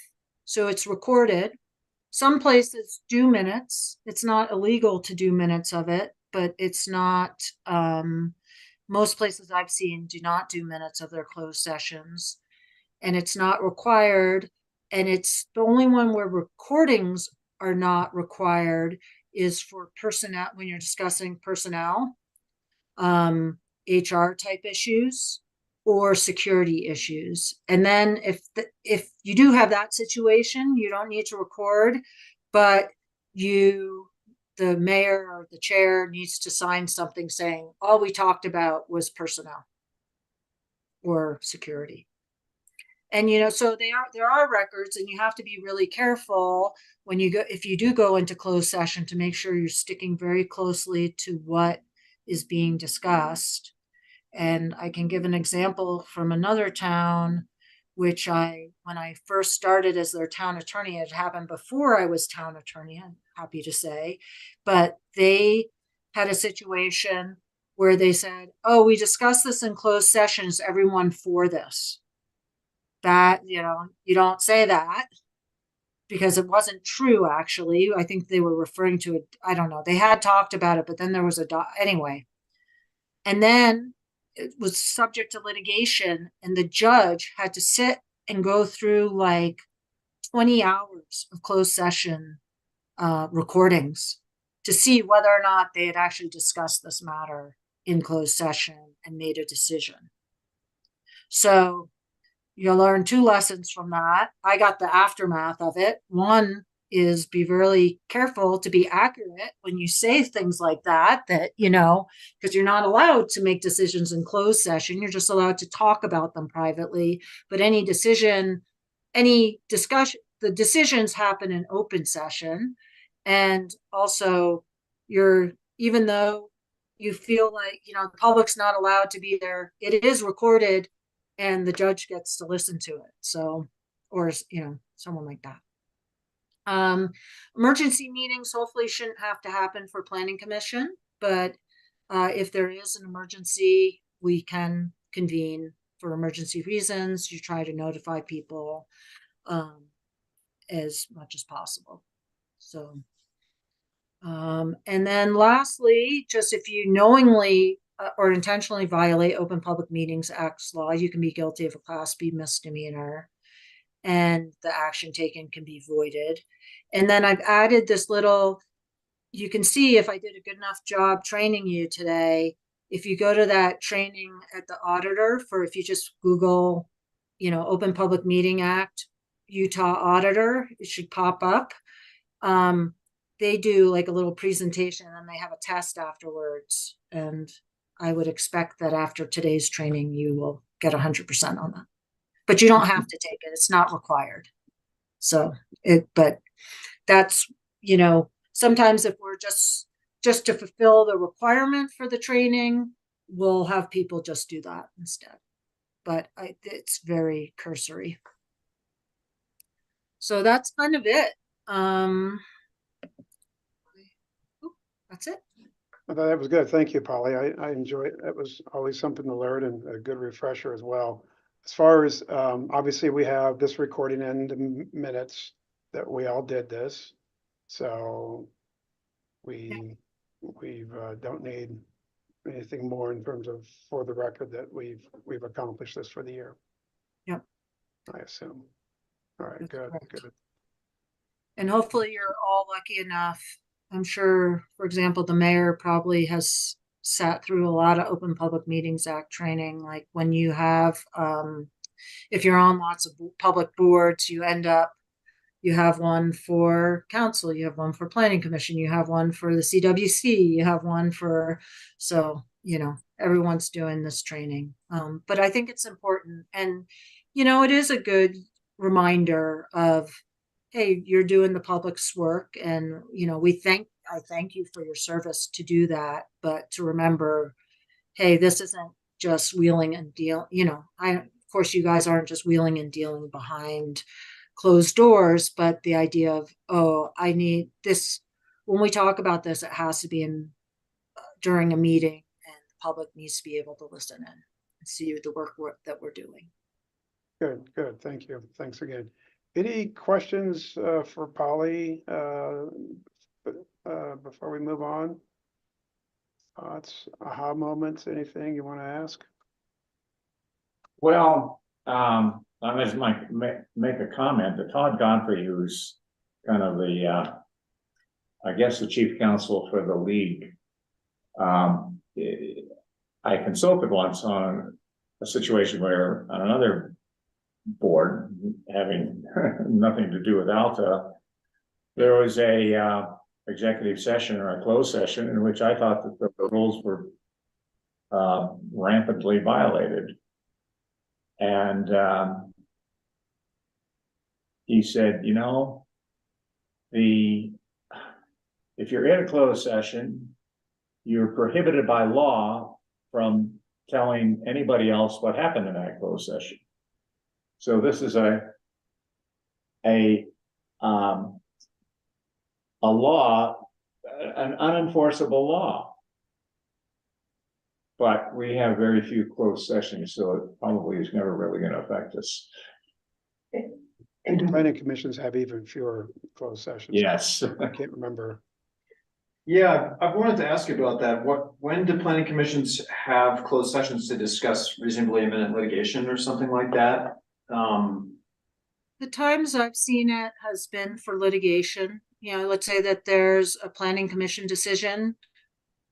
Speaker 6: so it's recorded. Some places do minutes. It's not illegal to do minutes of it, but it's not, most places I've seen do not do minutes of their closed sessions. And it's not required. And it's the only one where recordings are not required is for personnel, when you're discussing personnel, HR type issues. or security issues. And then if you do have that situation, you don't need to record, but the mayor or the chair needs to sign something saying all we talked about was personnel or security. And so there are records, and you have to be really careful when you go, if you do go into closed session, to make sure you're sticking very closely to what is being discussed. And I can give an example from another town, which when I first started as their town attorney, it happened before I was town attorney, I'm happy to say, but they had a situation where they said, oh, we discussed this in closed sessions, everyone for this. That, you don't say that, because it wasn't true, actually. I think they were referring to it. I don't know. They had talked about it, but then there was anyway. And then it was subject to litigation, and the judge had to sit and go through like 20 hours of closed session recordings to see whether or not they had actually discussed this matter in closed session and made a decision. So you'll learn two lessons from that. I got the aftermath of it. One is be really careful to be accurate when you say things like that, because you're not allowed to make decisions in closed session. You're just allowed to talk about them privately. But any discussion, the decisions happen in open session. And also even though you feel like, the public's not allowed to be there, it is recorded, and the judge gets to listen to it. So, or, someone like that. Emergency meetings hopefully shouldn't have to happen for planning commission, but if there is an emergency, we can convene for emergency reasons. You try to notify people as much as possible. So, and then lastly, just if you knowingly or intentionally violate Open Public Meetings Act law, you can be guilty of a Class B misdemeanor, and the action taken can be voided. And then I've added this you can see if I did a good enough job training you today. If you go to that training at the auditor, if you just Google, Open Public Meeting Act, Utah auditor, it should pop up. They do like a little presentation, and they have a test afterwards. And I would expect that after today's training, you will get 100% on that. But you don't have to take it. It's not required. But that's, sometimes if we're just to fulfill the requirement for the training, we'll have people just do that instead. But it's very cursory. So that's kind of it. That's it.
Speaker 4: I thought that was good. Thank you, Polly. I enjoyed it. That was always something to learn and a good refresher as well. As far as, obviously we have this recording in the minutes that we all did this. So we don't need anything more in terms of, for the record, that we've accomplished this for the year.
Speaker 6: Yep.
Speaker 4: I assume. All right, good, good.
Speaker 6: And hopefully you're all lucky enough. I'm sure, for example, the mayor probably has sat through a lot of Open Public Meetings Act training. Like when you have, if you're on lots of public boards, you have one for council, you have one for planning commission, you have one for the CWC, you have one so, everyone's doing this training. But I think it's important. And, it is a good reminder of, hey, you're doing the public's work, and I thank you for your service to do that, but to remember, hey, this isn't just wheeling and deal. Of course, you guys aren't just wheeling and dealing behind closed doors, but the idea of, oh, I need this. When we talk about this, it has to be during a meeting, and the public needs to be able to listen in and see the work that we're doing.
Speaker 4: Good, good. Thank you. Thanks again. Any questions for Polly before we move on? Thoughts, aha moments, anything you want to ask?
Speaker 9: Well, I just might make a comment. The Todd Godfrey, who's kind of the, I guess, the chief counsel for the league. I consulted once on a situation where on another board, having nothing to do with Alta, there was a executive session or a closed session in which I thought that the rules were rampantly violated. And he said, you know, if you're in a closed session, you're prohibited by law from telling anybody else what happened in that closed session. So this is a law, an unenforceable law. But we have very few closed sessions, so it probably is never really going to affect us.
Speaker 4: And planning commissions have even fewer closed sessions.
Speaker 9: Yes.
Speaker 4: I can't remember.
Speaker 7: Yeah, I've wanted to ask you about that. When do planning commissions have closed sessions to discuss reasonably imminent litigation or something like that?
Speaker 6: The times I've seen it has been for litigation. You know, let's say that there's a planning commission decision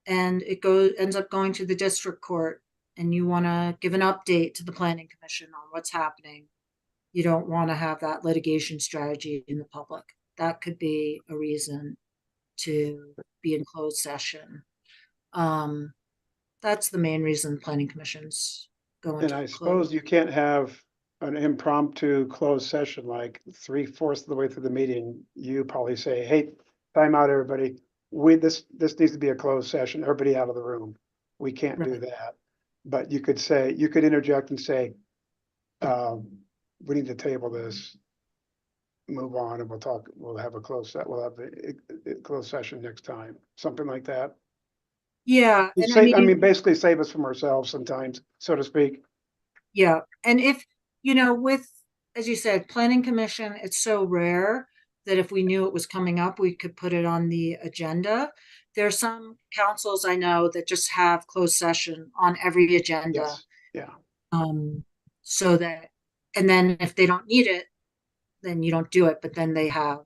Speaker 6: and it ends up going to the district court, and you want to give an update to the planning commission on what's happening. You don't want to have that litigation strategy in the public. That could be a reason to be in closed session. That's the main reason planning commissions go into
Speaker 4: And I suppose you can't have an impromptu closed session, like 3/4 of the way through the meeting, you probably say, hey, time out, everybody. This needs to be a closed session, everybody out of the room. We can't do
Speaker 6: Right.
Speaker 4: that. But you could interject and say, we need to table this, move on, and we'll have a closed session next time, something like that.
Speaker 6: Yeah, and I
Speaker 4: I
Speaker 6: mean,
Speaker 4: mean, basically save us from ourselves sometimes, so to speak.
Speaker 6: yeah, and if, you know, with, as you said, planning commission, it's so rare that if we knew it was coming up, we could put it on the agenda. There are some councils I know that just have closed session on every agenda.
Speaker 4: Yes, yeah,
Speaker 6: So that, and then if they don't need it, then you don't do it, but then they have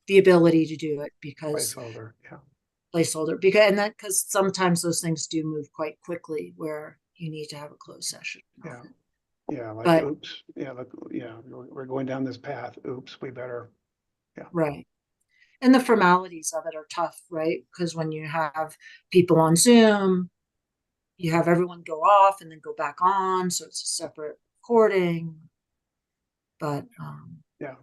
Speaker 6: the ability to do it because
Speaker 4: placeholder, yeah.
Speaker 6: placeholder, because sometimes those things do move quite quickly where you need to have a closed session.
Speaker 4: Yeah. Yeah, like,
Speaker 6: But
Speaker 4: oops, yeah, look, yeah, we're going down this path, oops, we better.
Speaker 6: right. And the formalities of it are tough, right? Because when you have people on Zoom, you have everyone go off and then go back on, so it's a separate recording. But
Speaker 4: Yeah,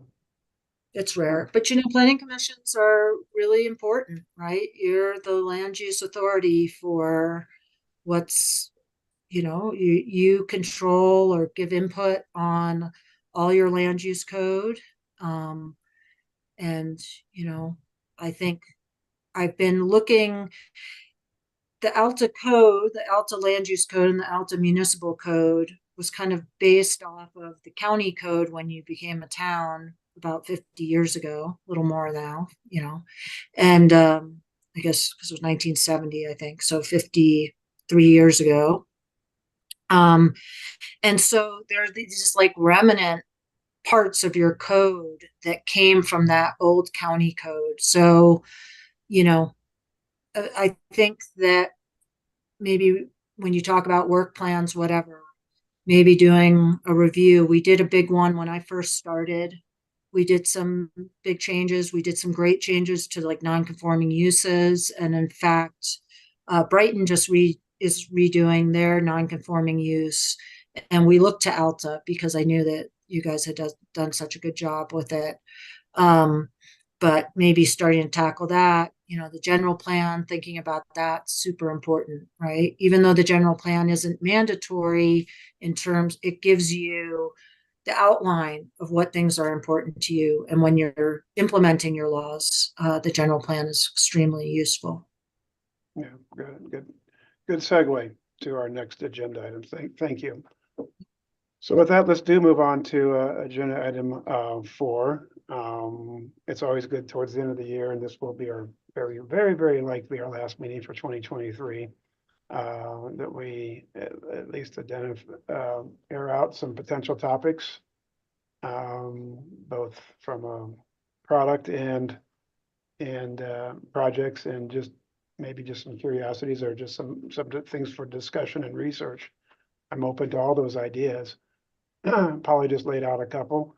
Speaker 6: it's rare. But you know, planning commissions are really important, right? You're the land use authority for what's, you know, you control or give input on all your land use code. And, you know, I think I've been looking, the Alta code, the Alta land use code and the Alta municipal code was kind of based off of the county code when you became a town about 50 years ago, a little more now, you know. And I guess because it was 1970, I think, so 53 years ago. And so there are these like remnant parts of your code that came from that old county code. So, you know, I think that maybe when you talk about work plans, whatever, maybe doing a review. We did a big one when I first started. We did some big changes. We did some great changes to like non-conforming uses. And in fact, Brighton just is redoing their non-conforming use. And we looked to Alta because I knew that you guys had done such a good job with it. But maybe starting to tackle that, you know, the general plan, thinking about that, super important, right? Even though the general plan isn't mandatory in terms, it gives you the outline of what things are important to you. And when you're implementing your laws, the general plan is extremely useful.
Speaker 4: yeah, good segue to our next agenda item. Thank you. So with that, let's move on to agenda item 4. It's always good towards the end of the year, and this will be our very likely our last meeting for 2023. That we at least identify, air out some potential topics, both from a product and projects, and just maybe just some curiosities or just some things for discussion and research. I'm open to all those ideas. Polly just laid out a couple.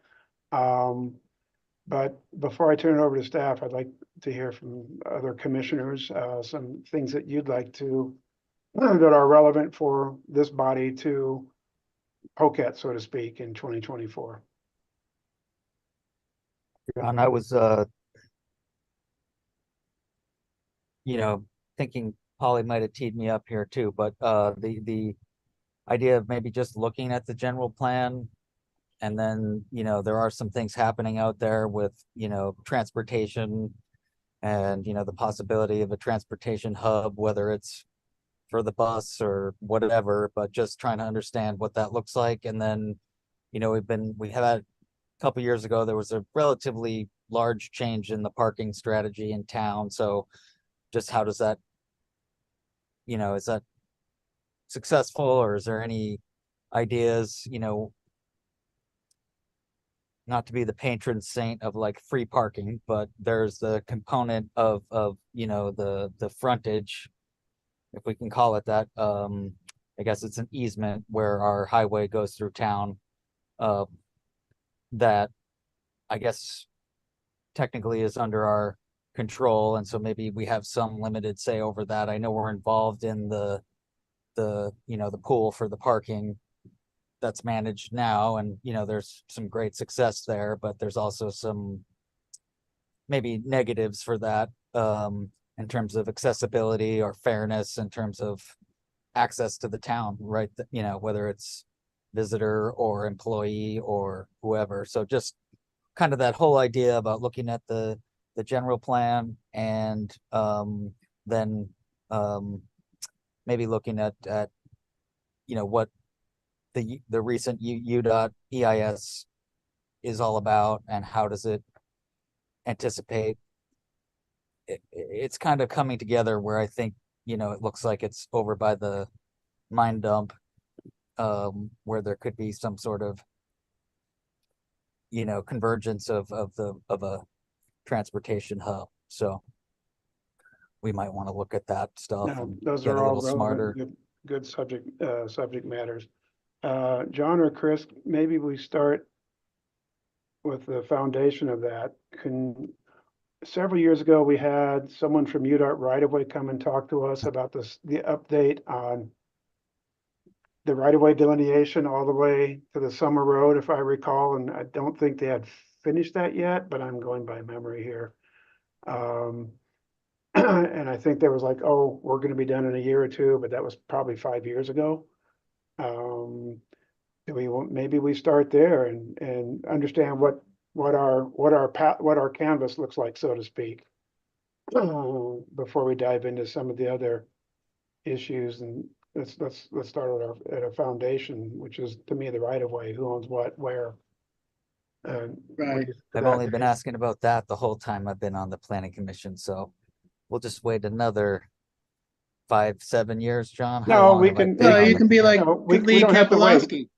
Speaker 4: But before I turn it over to staff, I'd like to hear from other commissioners, some things that you'd like to, that are relevant for this body to poke at, so to speak, in 2024.
Speaker 8: And I was, thinking Polly might have teed me up here too, but the idea of maybe just looking at the general plan. And then, there are some things happening out there with, transportation and, the possibility of a transportation hub, whether it's for the bus or whatever, but just trying to understand what that looks like. And then, we had a couple years ago, there was a relatively large change in the parking strategy in town. So just how does that, is that successful, or is there any ideas, not to be the patron saint of like free parking, but there's the component of the frontage, if we can call it that. I guess it's an easement where our highway goes through town, that I guess technically is under our control, and so maybe we have some limited say over that. I know we're involved in the pool for the parking that's managed now, and there's some great success there, but there's also some maybe negatives for that, in terms of accessibility or fairness, in terms of access to the town, right? Whether it's visitor or employee or whoever. So just kind of that whole idea about looking at the general plan, and then maybe looking at what the recent UDOT EIS is all about, and how does it anticipate it's kind of coming together, where I think it looks like it's over by the mine dump, where there could be some sort of convergence of a transportation hub. So we might want to look at that stuff
Speaker 4: Now,
Speaker 8: and
Speaker 4: those
Speaker 8: get
Speaker 4: are
Speaker 8: a
Speaker 4: all
Speaker 8: little smarter.
Speaker 4: relevant, good subject matters. John or Chris, maybe we start with the foundation of that. Several years ago, we had someone from UDOT right-of-way come and talk to us about the update on the right-of-way delineation all the way to the Summer Road, if I recall, and I don't think they had finished that yet, but I'm going by memory here. And I think there was like, oh, we're gonna be done in a year or two, but that was probably 5 years ago. Maybe we start there and understand what our canvas looks like, so to speak, before we dive into some of the other issues. And let's start at a foundation, which is, to me, the right of way, who owns what, where.
Speaker 11: Right.
Speaker 8: I've only been asking about that the whole time I've been on the planning commission, so we'll just wait another 5-7 years, John. How
Speaker 4: No,
Speaker 8: long
Speaker 4: we
Speaker 8: have I
Speaker 4: can.
Speaker 8: been
Speaker 11: No,
Speaker 8: on
Speaker 11: you
Speaker 8: the
Speaker 11: can be
Speaker 8: commission?
Speaker 11: like
Speaker 4: No, we
Speaker 11: Lee
Speaker 4: don't have to wait.
Speaker 11: Kapilowski.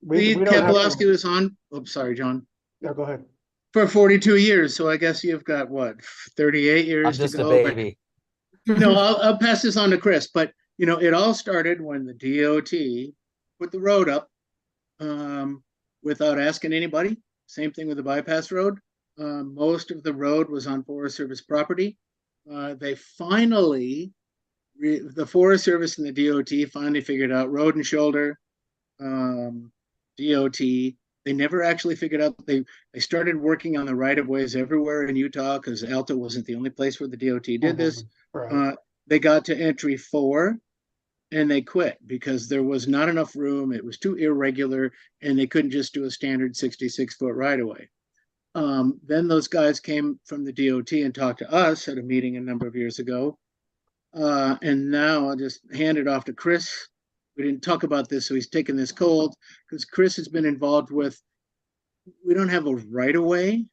Speaker 4: We
Speaker 11: Lee
Speaker 4: don't have to.
Speaker 11: Kapilowski was on, oh, sorry, John,
Speaker 4: No, go ahead.
Speaker 11: for 42 years. So I guess you've got what, 38
Speaker 8: I'm
Speaker 11: years to
Speaker 8: just a
Speaker 11: go. But
Speaker 8: baby.
Speaker 11: no, I'll pass this on to Chris. But it all started when the DOT put the road up, without asking anybody. Same thing with the bypass road. Most of the road was on Forest Service property. They finally, the Forest Service and the DOT finally figured out road and shoulder. DOT, they never actually figured out, they started working on the right of ways everywhere in Utah, because Alta wasn't the only place where the DOT did this.
Speaker 4: Right.
Speaker 11: They got to entry 4 and they quit because there was not enough room. It was too irregular, and they couldn't just do a standard 66-foot right of way. Then those guys came from the DOT and talked to us at a meeting a number of years ago. And now I'll just hand it off to Chris. We didn't talk about this, so he's taking this cold, because Chris has been involved with, we don't have a right of way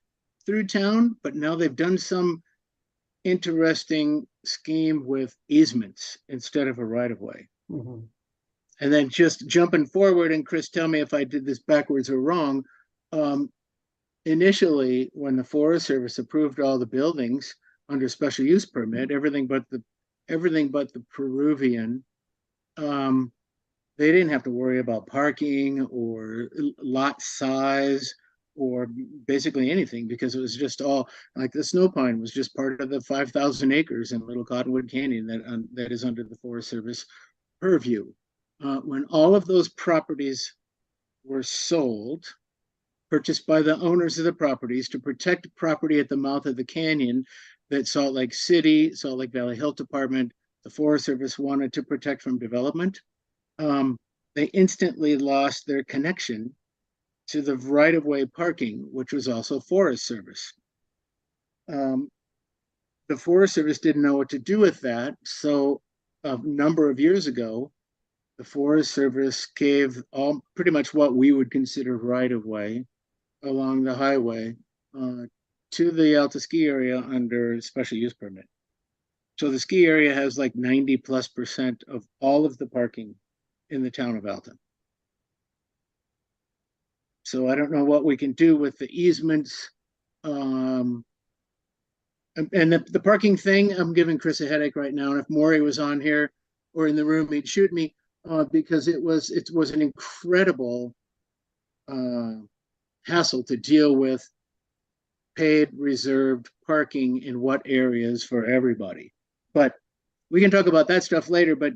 Speaker 11: through town, but now they've done some interesting scheme with easements instead of a right of way.
Speaker 4: Mhm.
Speaker 11: And then just jumping forward, and Chris, tell me if I did this backwards or wrong. Initially, when the Forest Service approved all the buildings under special use permit, everything but the Peruvian, they didn't have to worry about parking or lot size or basically anything, because it was just all, like the Snow Pine was just part of the 5,000 acres in Little Cottonwood Canyon that is under the Forest Service purview. When all of those properties were sold, purchased by the owners of the properties to protect property at the mouth of the canyon that Salt Lake City, Salt Lake Valley Health Department, the Forest Service wanted to protect from development, they instantly lost their connection to the right-of-way parking, which was also Forest Service. The Forest Service didn't know what to do with that, so a number of years ago, the Forest Service gave all pretty much what we would consider right-of-way along the highway to the Alta ski area under special use permit. So the ski area has like 90+% of all of the parking in the town of Alta. So I don't know what we can do with the easements. And the parking thing, I'm giving Chris a headache right now. And if Maury was on here or in the room, he'd shoot me because it was an incredible hassle to deal with paid reserved parking in what areas for everybody. But we can talk about that stuff later, but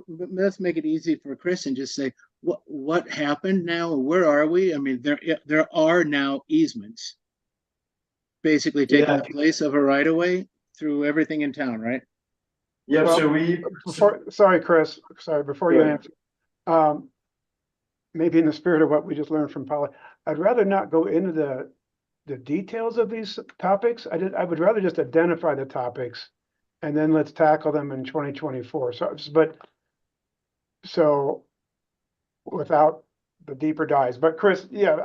Speaker 11: let's make it easy for Chris and just say, what happened now? Where are we? I mean, there are now easements basically taking the place of a right-of-way through everything in town, right?
Speaker 7: Yeah,
Speaker 4: Well,
Speaker 7: so we.
Speaker 4: Sorry, Chris, before you answer. Maybe in the spirit of what we just learned from Polly, I'd rather not go into the details of these topics. I would rather just identify the topics and then let's tackle them in 2024. So without the deeper dives, but Chris, yeah,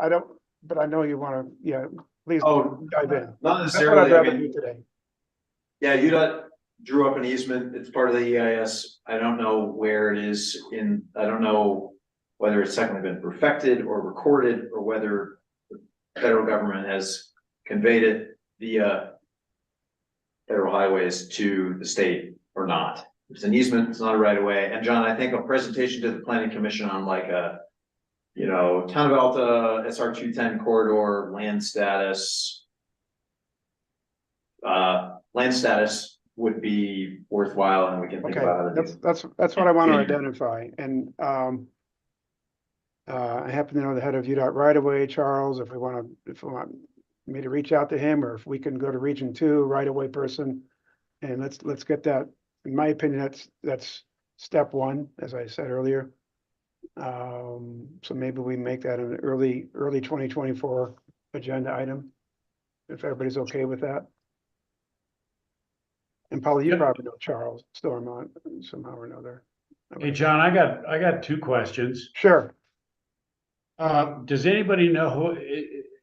Speaker 4: but I know you want to, please dive in.
Speaker 7: Not
Speaker 4: That's
Speaker 7: necessarily.
Speaker 4: what I'd rather do today.
Speaker 7: Yeah, UDOT drew up an easement. It's part of the EIS. I don't know where it is I don't know whether it's technically been perfected or recorded or whether the federal government has conveyed it via federal highways to the state or not. It's an easement, it's not a right of way. And John, I think a presentation to the planning commission on like a, town of Alta, SR 210 corridor, land status would be worthwhile, and we can think about how to do.
Speaker 4: That's what I want to identify. And I happen to know the head of UDOT right away, Charles, if we want me to reach out to him, or if we can go to Region 2 right away person, and let's get that. In my opinion, that's step one, as I said earlier. So maybe we make that an early 2024 agenda item, if everybody's okay with that. And Polly, you probably know Charles Stormont somehow or another.
Speaker 10: Hey, John, I got two questions.
Speaker 4: Sure.
Speaker 10: Does anybody know who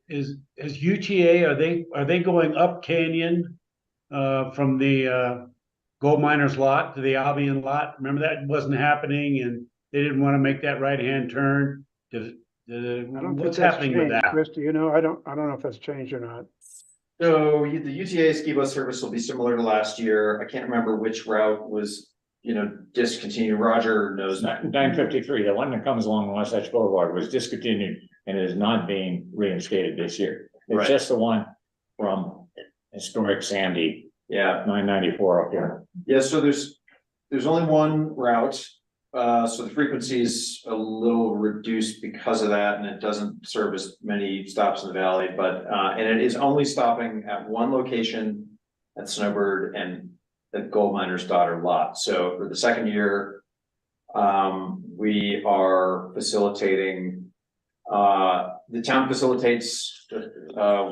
Speaker 10: is UTA? Are they going up canyon from the gold miners lot to the Albion lot? Remember that wasn't happening, and they didn't want to make that right-hand turn. What's happening with that?
Speaker 4: Chris, do you know? I don't know if that's changed or not.
Speaker 7: So the UTA ski bus service will be similar to last year. I can't remember which route was, discontinued. Roger knows.
Speaker 9: 953, the one that comes along Wasatch Boulevard was discontinued and is not being reinstated this year. It's
Speaker 7: Right.
Speaker 9: just the one from historic Sandy.
Speaker 7: Yeah.
Speaker 9: 994 up here.
Speaker 7: Yeah, so there's only one route. So the frequency is a little reduced because of that, and it doesn't serve as many stops in the valley, but and it is only stopping at one location at Snowbird and the Gold Miner's Daughter lot. So for the second year, we are facilitating, the town facilitates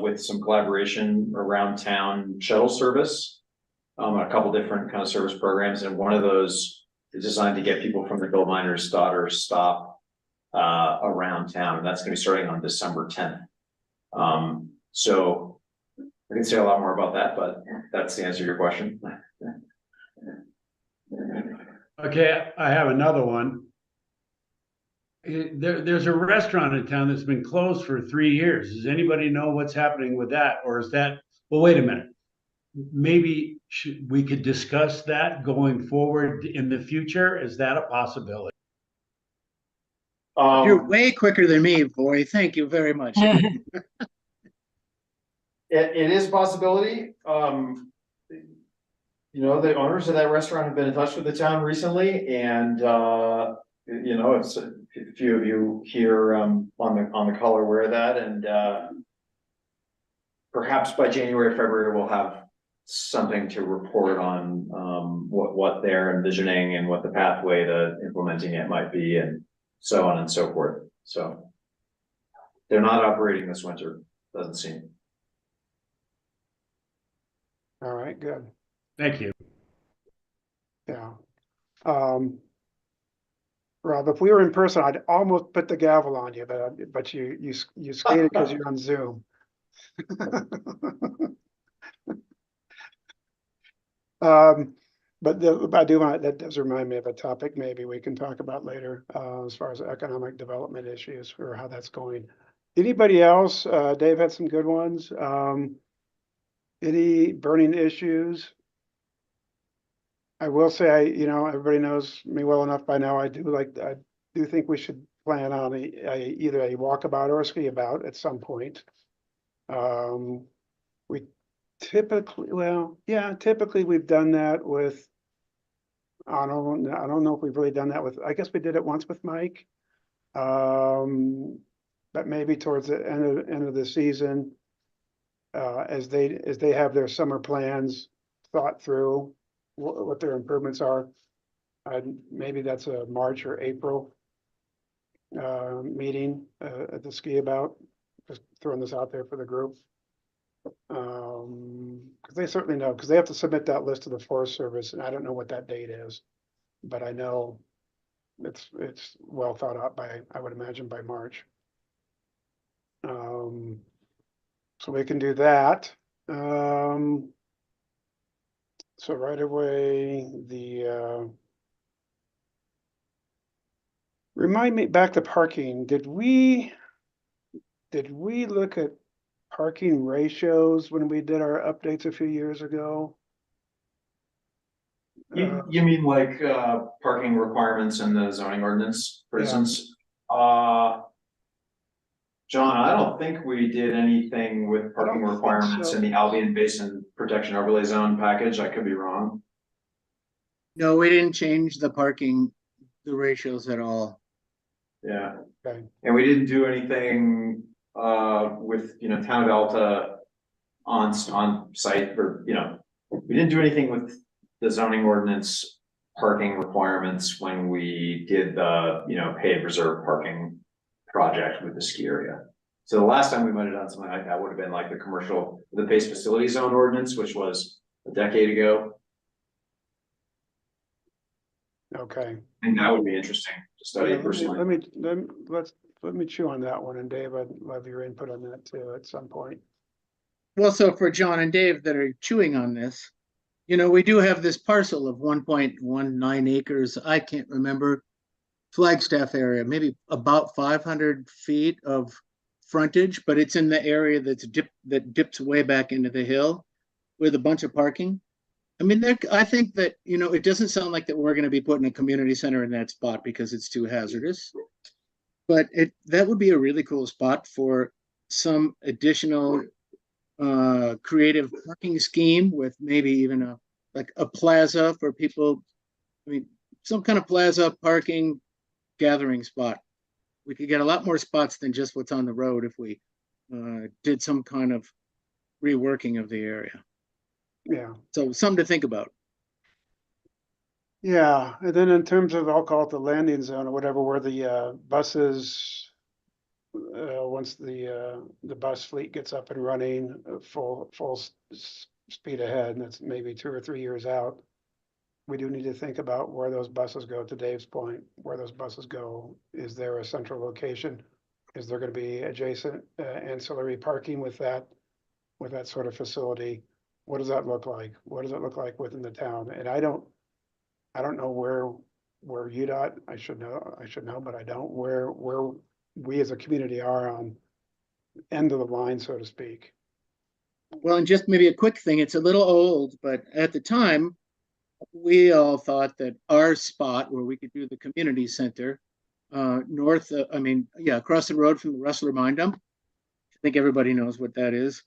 Speaker 7: with some collaboration around town shuttle service, a couple different kind of service programs, and one of those is designed to get people from the Gold Miner's Daughter stop around town, and that's going to be starting on December 10th. So I can say a lot more about that, but that's the answer to your question.
Speaker 10: Okay, I have another one. There's a restaurant in town that's been closed for 3 years. Does anybody know what's happening with that? Or is that, well, wait a minute. Maybe we could discuss that going forward in the future. Is that a possibility?
Speaker 11: You're way quicker than me, boy. Thank you very much.
Speaker 7: It is a possibility. You know, the owners of that restaurant have been in touch with the town recently and, you know, it's a few of you here, on the call are aware of that and, perhaps by January, February, we'll have something to report on, what they're envisioning and what the pathway to implementing it might be and so on and so forth. So they're not operating this winter, doesn't seem.
Speaker 4: All right, good.
Speaker 10: Thank you.
Speaker 4: Yeah. Rob, if we were in person, I'd almost put the gavel on you, but you skated because you're on Zoom. But that does remind me of a topic maybe we can talk about later, as far as economic development issues or how that's going. Anybody else? Dave had some good ones. Any burning issues? I will say, everybody knows me well enough by now. I do think we should plan on either a walkabout or a ski about at some point. We typically we've done that with, I don't know if we've really done that with, I guess we did it once with Mike. But maybe towards the end of the season, as they have their summer plans thought through, what their improvements are. Maybe that's a March or April meeting at the ski about. Just throwing this out there for the group. Because they certainly know, because they have to submit that list to the Forest Service, and I don't know what that date is, but I know it's well thought out by, I would imagine, by March. So we can do that. So right away, remind me back to parking. Did we look at parking ratios when we did our updates a few years ago?
Speaker 7: You mean like, parking requirements in the zoning ordinance, for
Speaker 4: Yeah.
Speaker 7: instance? John, I don't think we did anything with parking
Speaker 4: don't think
Speaker 7: requirements
Speaker 4: so.
Speaker 7: in the Albion Basin Protection Overlay Zone package. I could be wrong.
Speaker 11: No, we didn't change the ratios at all.
Speaker 7: Yeah.
Speaker 4: Okay.
Speaker 7: And we didn't do anything, with, town of Alta on site or, we didn't do anything with the zoning ordinance parking requirements when we did the, paid reserve parking project with the ski area. So the last time we might have done something like that would have been like the base facility zone ordinance, which was a decade ago.
Speaker 4: Okay.
Speaker 7: I think that would be interesting to study
Speaker 4: Yeah,
Speaker 7: personally.
Speaker 4: let me chew on that one, and Dave, I'd love your input on that too at some point.
Speaker 11: Well, so for John and Dave that are chewing on this, we do have this parcel of 1.19 acres. I can't remember, Flagstaff area, maybe about 500 feet of frontage, but it's in the area that dips way back into the hill with a bunch of parking. I mean, I think that, it doesn't sound like that we're going to be putting a community center in that spot because it's too hazardous. But that would be a really cool spot for some additional creative parking scheme with maybe even a plaza for people. I mean, some kind of plaza parking gathering spot. We could get a lot more spots than just what's on the road if we did some kind of reworking of the area.
Speaker 4: Yeah.
Speaker 11: So something to think about.
Speaker 4: Yeah, and then in terms of, I'll call it the landing zone or whatever, where the buses, once the bus fleet gets up and running, full speed ahead, and that's maybe 2 or 3 years out. We do need to think about where those buses go, to Dave's point, where those buses go. Is there a central location? Is there going to be adjacent ancillary parking with that sort of facility? What does that look like? What does it look like within the town? And I don't know where UDOT, I should know, but I don't, where we as a community are on end of the line, so to speak.
Speaker 11: Well, and just maybe a quick thing, it's a little old, but at the time, we all thought that our spot where we could do the community center north, across the road from the Rustler Mine Dump. I think everybody knows what that is.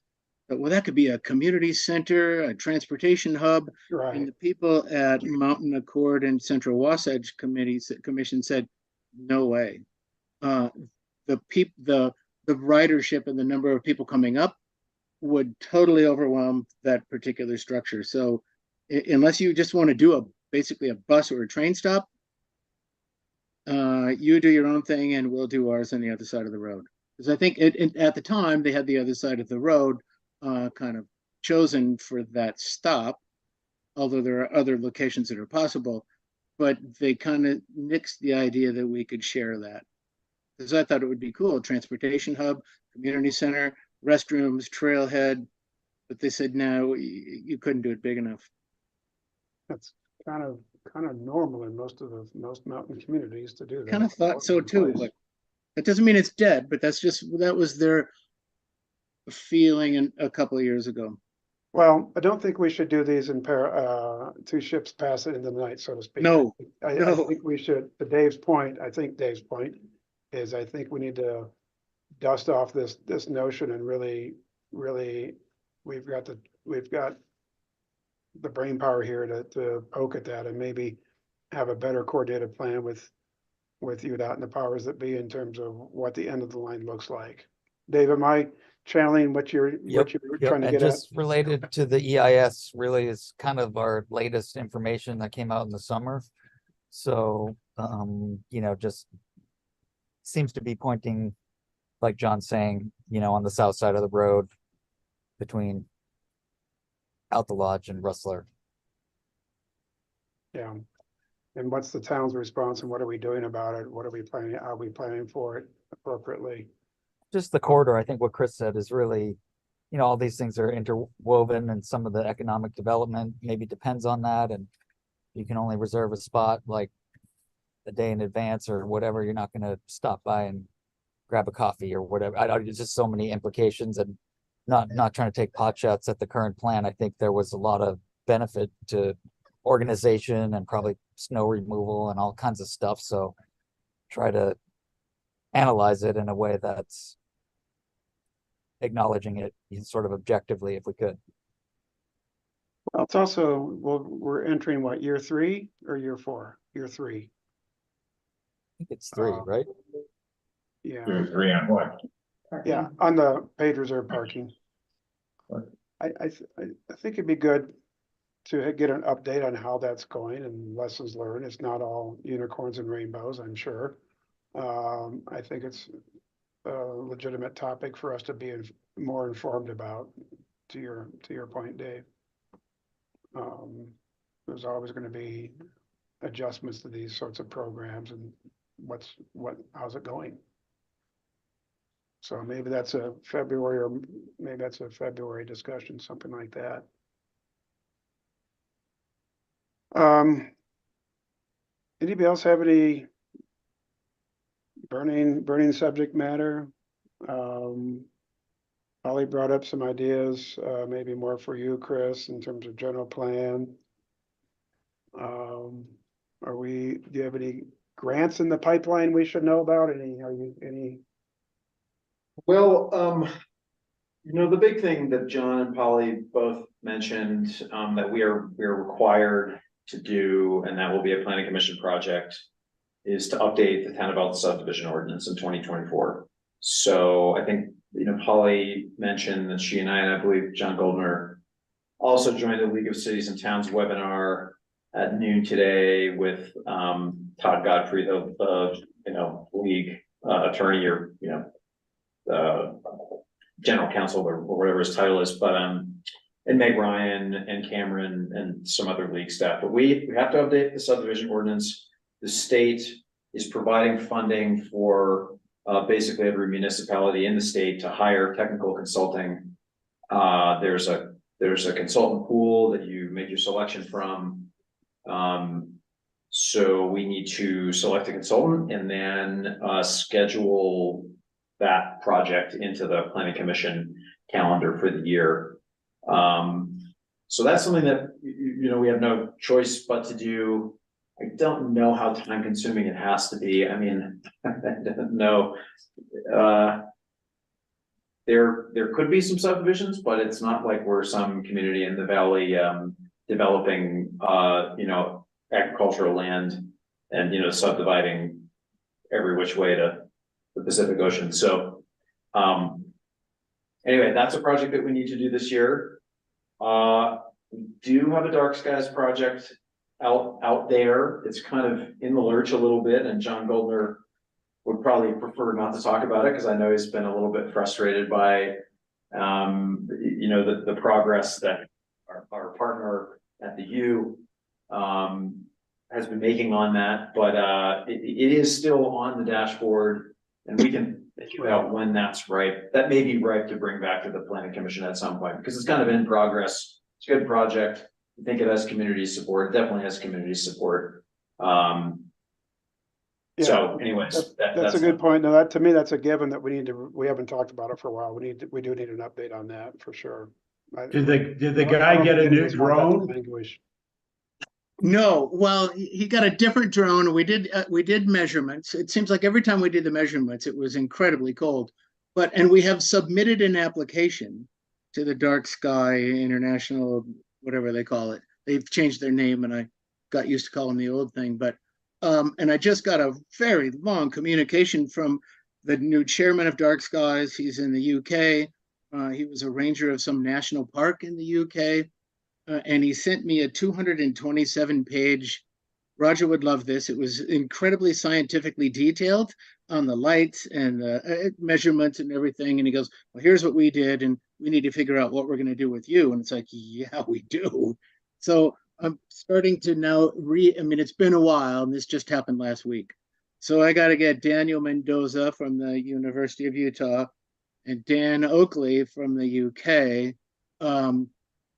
Speaker 11: But well, that could be a community center, a transportation hub. And
Speaker 4: Right.
Speaker 11: the people at Mountain Accord and Central Wasatch Commission said, no way. The ridership and the number of people coming up would totally overwhelm that particular structure. So unless you just want to do basically a bus or a train stop, you do your own thing and we'll do ours on the other side of the road. Because I think at the time they had the other side of the road kind of chosen for that stop, although there are other locations that are possible, but they kind of nixed the idea that we could share that. Because I thought it would be cool, transportation hub, community center, restrooms, trailhead, but they said, no, you couldn't do it big enough.
Speaker 4: That's kind of normal in most mountain communities to do that.
Speaker 11: Kind of thought so too, but that doesn't mean it's dead, but that was their feeling a couple of years ago.
Speaker 4: Well, I don't think we should do these in two ships pass it in the night, so to speak.
Speaker 11: No,
Speaker 4: I
Speaker 11: no.
Speaker 4: think we should, Dave's point is I think we need to dust off this notion and really, we've got the brain power here to poke at that and maybe have a better coordinated plan with UDOT and the powers that be in terms of what the end of the line looks like. Dave, am I channeling what you're
Speaker 8: Yep,
Speaker 4: trying to
Speaker 8: and
Speaker 4: get at?
Speaker 8: just related to the EIS really is kind of our latest information that came out in the summer. So, just seems to be pointing, like John's saying, on the south side of the road between Alta Lodge and Rustler.
Speaker 4: Yeah. And what's the town's response and what are we doing about it? What are we planning? Are we planning for it appropriately?
Speaker 8: Just the corridor, I think what Chris said is really, all these things are interwoven and some of the economic development maybe depends on that. And you can only reserve a spot like a day in advance or whatever. You're not going to stop by and grab a coffee or whatever. There's just so many implications and not trying to take pot shots at the current plan. I think there was a lot of benefit to organization and probably snow removal and all kinds of stuff. So try to analyze it in a way that's acknowledging it sort of objectively if we could.
Speaker 4: Well, it's also, we're entering what, year 3 or year 4? Year 3.
Speaker 8: I think it's 3, right?
Speaker 4: Yeah.
Speaker 9: Year 3 on what?
Speaker 4: Yeah, on the paid reserve parking.
Speaker 9: Right.
Speaker 4: I think it'd be good to get an update on how that's going and lessons learned. It's not all unicorns and rainbows, I'm sure. I think it's a legitimate topic for us to be more informed about, to your point, Dave. There's always going to be adjustments to these sorts of programs and how's it going? So maybe that's a February discussion, something like that. Anybody else have any burning subject matter? Holly brought up some ideas, maybe more for you, Chris, in terms of general plan. Do you have any grants in the pipeline we should know about?
Speaker 7: Well, the big thing that John and Polly both mentioned, that we are required to do, and that will be a planning commission project, is to update the town of Alta subdivision ordinance in 2024. So I think, Polly mentioned that she and I believe John Goldner also joined the League of Cities and Towns webinar at noon today with Todd Godfrey, the league attorney or general counsel or whatever his title is, but and Meg Ryan and Cameron and some other league staff. But we have to update the subdivision ordinance. The state is providing funding for basically every municipality in the state to hire technical consulting. There's a consultant pool that you make your selection from. So we need to select a consultant and then schedule that project into the planning commission calendar for the year. So that's something that we have no choice but to do.
Speaker 2: I don't know how time consuming it has to be. I mean, I don't know. There could be some subdivisions, but it's not like we're some community in the valley, developing, agricultural land and, subdividing every which way to the Pacific Ocean. So, anyway, that's a project that we need to do this year. We do have a dark skies project out there. It's kind of in the lurch a little bit, and John Goldner would probably prefer not to talk about it because I know he's been a little bit frustrated by, the progress that our partner at the U has been making on that, but it is still on the dashboard, and we can figure out when that's right. That may be right to bring back to the planning commission at some point because it's kind of in progress. It's a good project. I think it has community support. It definitely has community support. So anyways,
Speaker 4: That's a good point. No, that, to me, that's a given that we haven't talked about it for a while. We do need an update on that for sure.
Speaker 10: Did the
Speaker 4: I
Speaker 10: guy
Speaker 4: don't
Speaker 10: get a
Speaker 4: think any
Speaker 10: new
Speaker 4: of us want that to
Speaker 10: drone?
Speaker 4: languish.
Speaker 11: No, well, he got a different drone. We did measurements. It seems like every time we did the measurements, it was incredibly cold. And we have submitted an application to the Dark Sky International, whatever they call it. They've changed their name, and I got used to calling the old thing. But and I just got a very long communication from the new chairman of Dark Skies. He's in the UK. He was a ranger of some national park in the UK. And he sent me a 227-page. Roger would love this. It was incredibly scientifically detailed on the lights and the measurements and everything. And he goes, well, here's what we did, and we need to figure out what we're going to do with you. And it's like, yeah, we do. So I'm starting to now it's been a while, and this just happened last week. So I got to get Daniel Mendoza from the University of Utah and Dan Oakley from the UK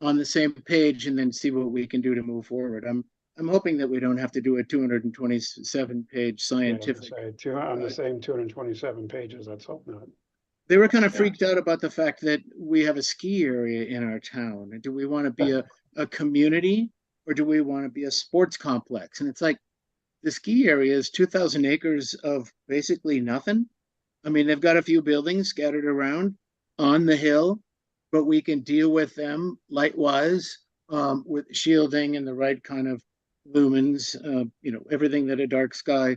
Speaker 11: on the same page, and then see what we can do to move forward. I'm hoping that we don't have to do a 227-page scientific.
Speaker 4: On the same 227 pages, let's hope not.
Speaker 11: They were kind of freaked out about the fact that we have a ski area in our town. And do we want to be a community, or do we want to be a sports complex? And it's like, the ski area is 2,000 acres of basically nothing. I mean, they've got a few buildings scattered around on the hill, but we can deal with them light-wise, with shielding and the right kind of lumens, everything that a dark sky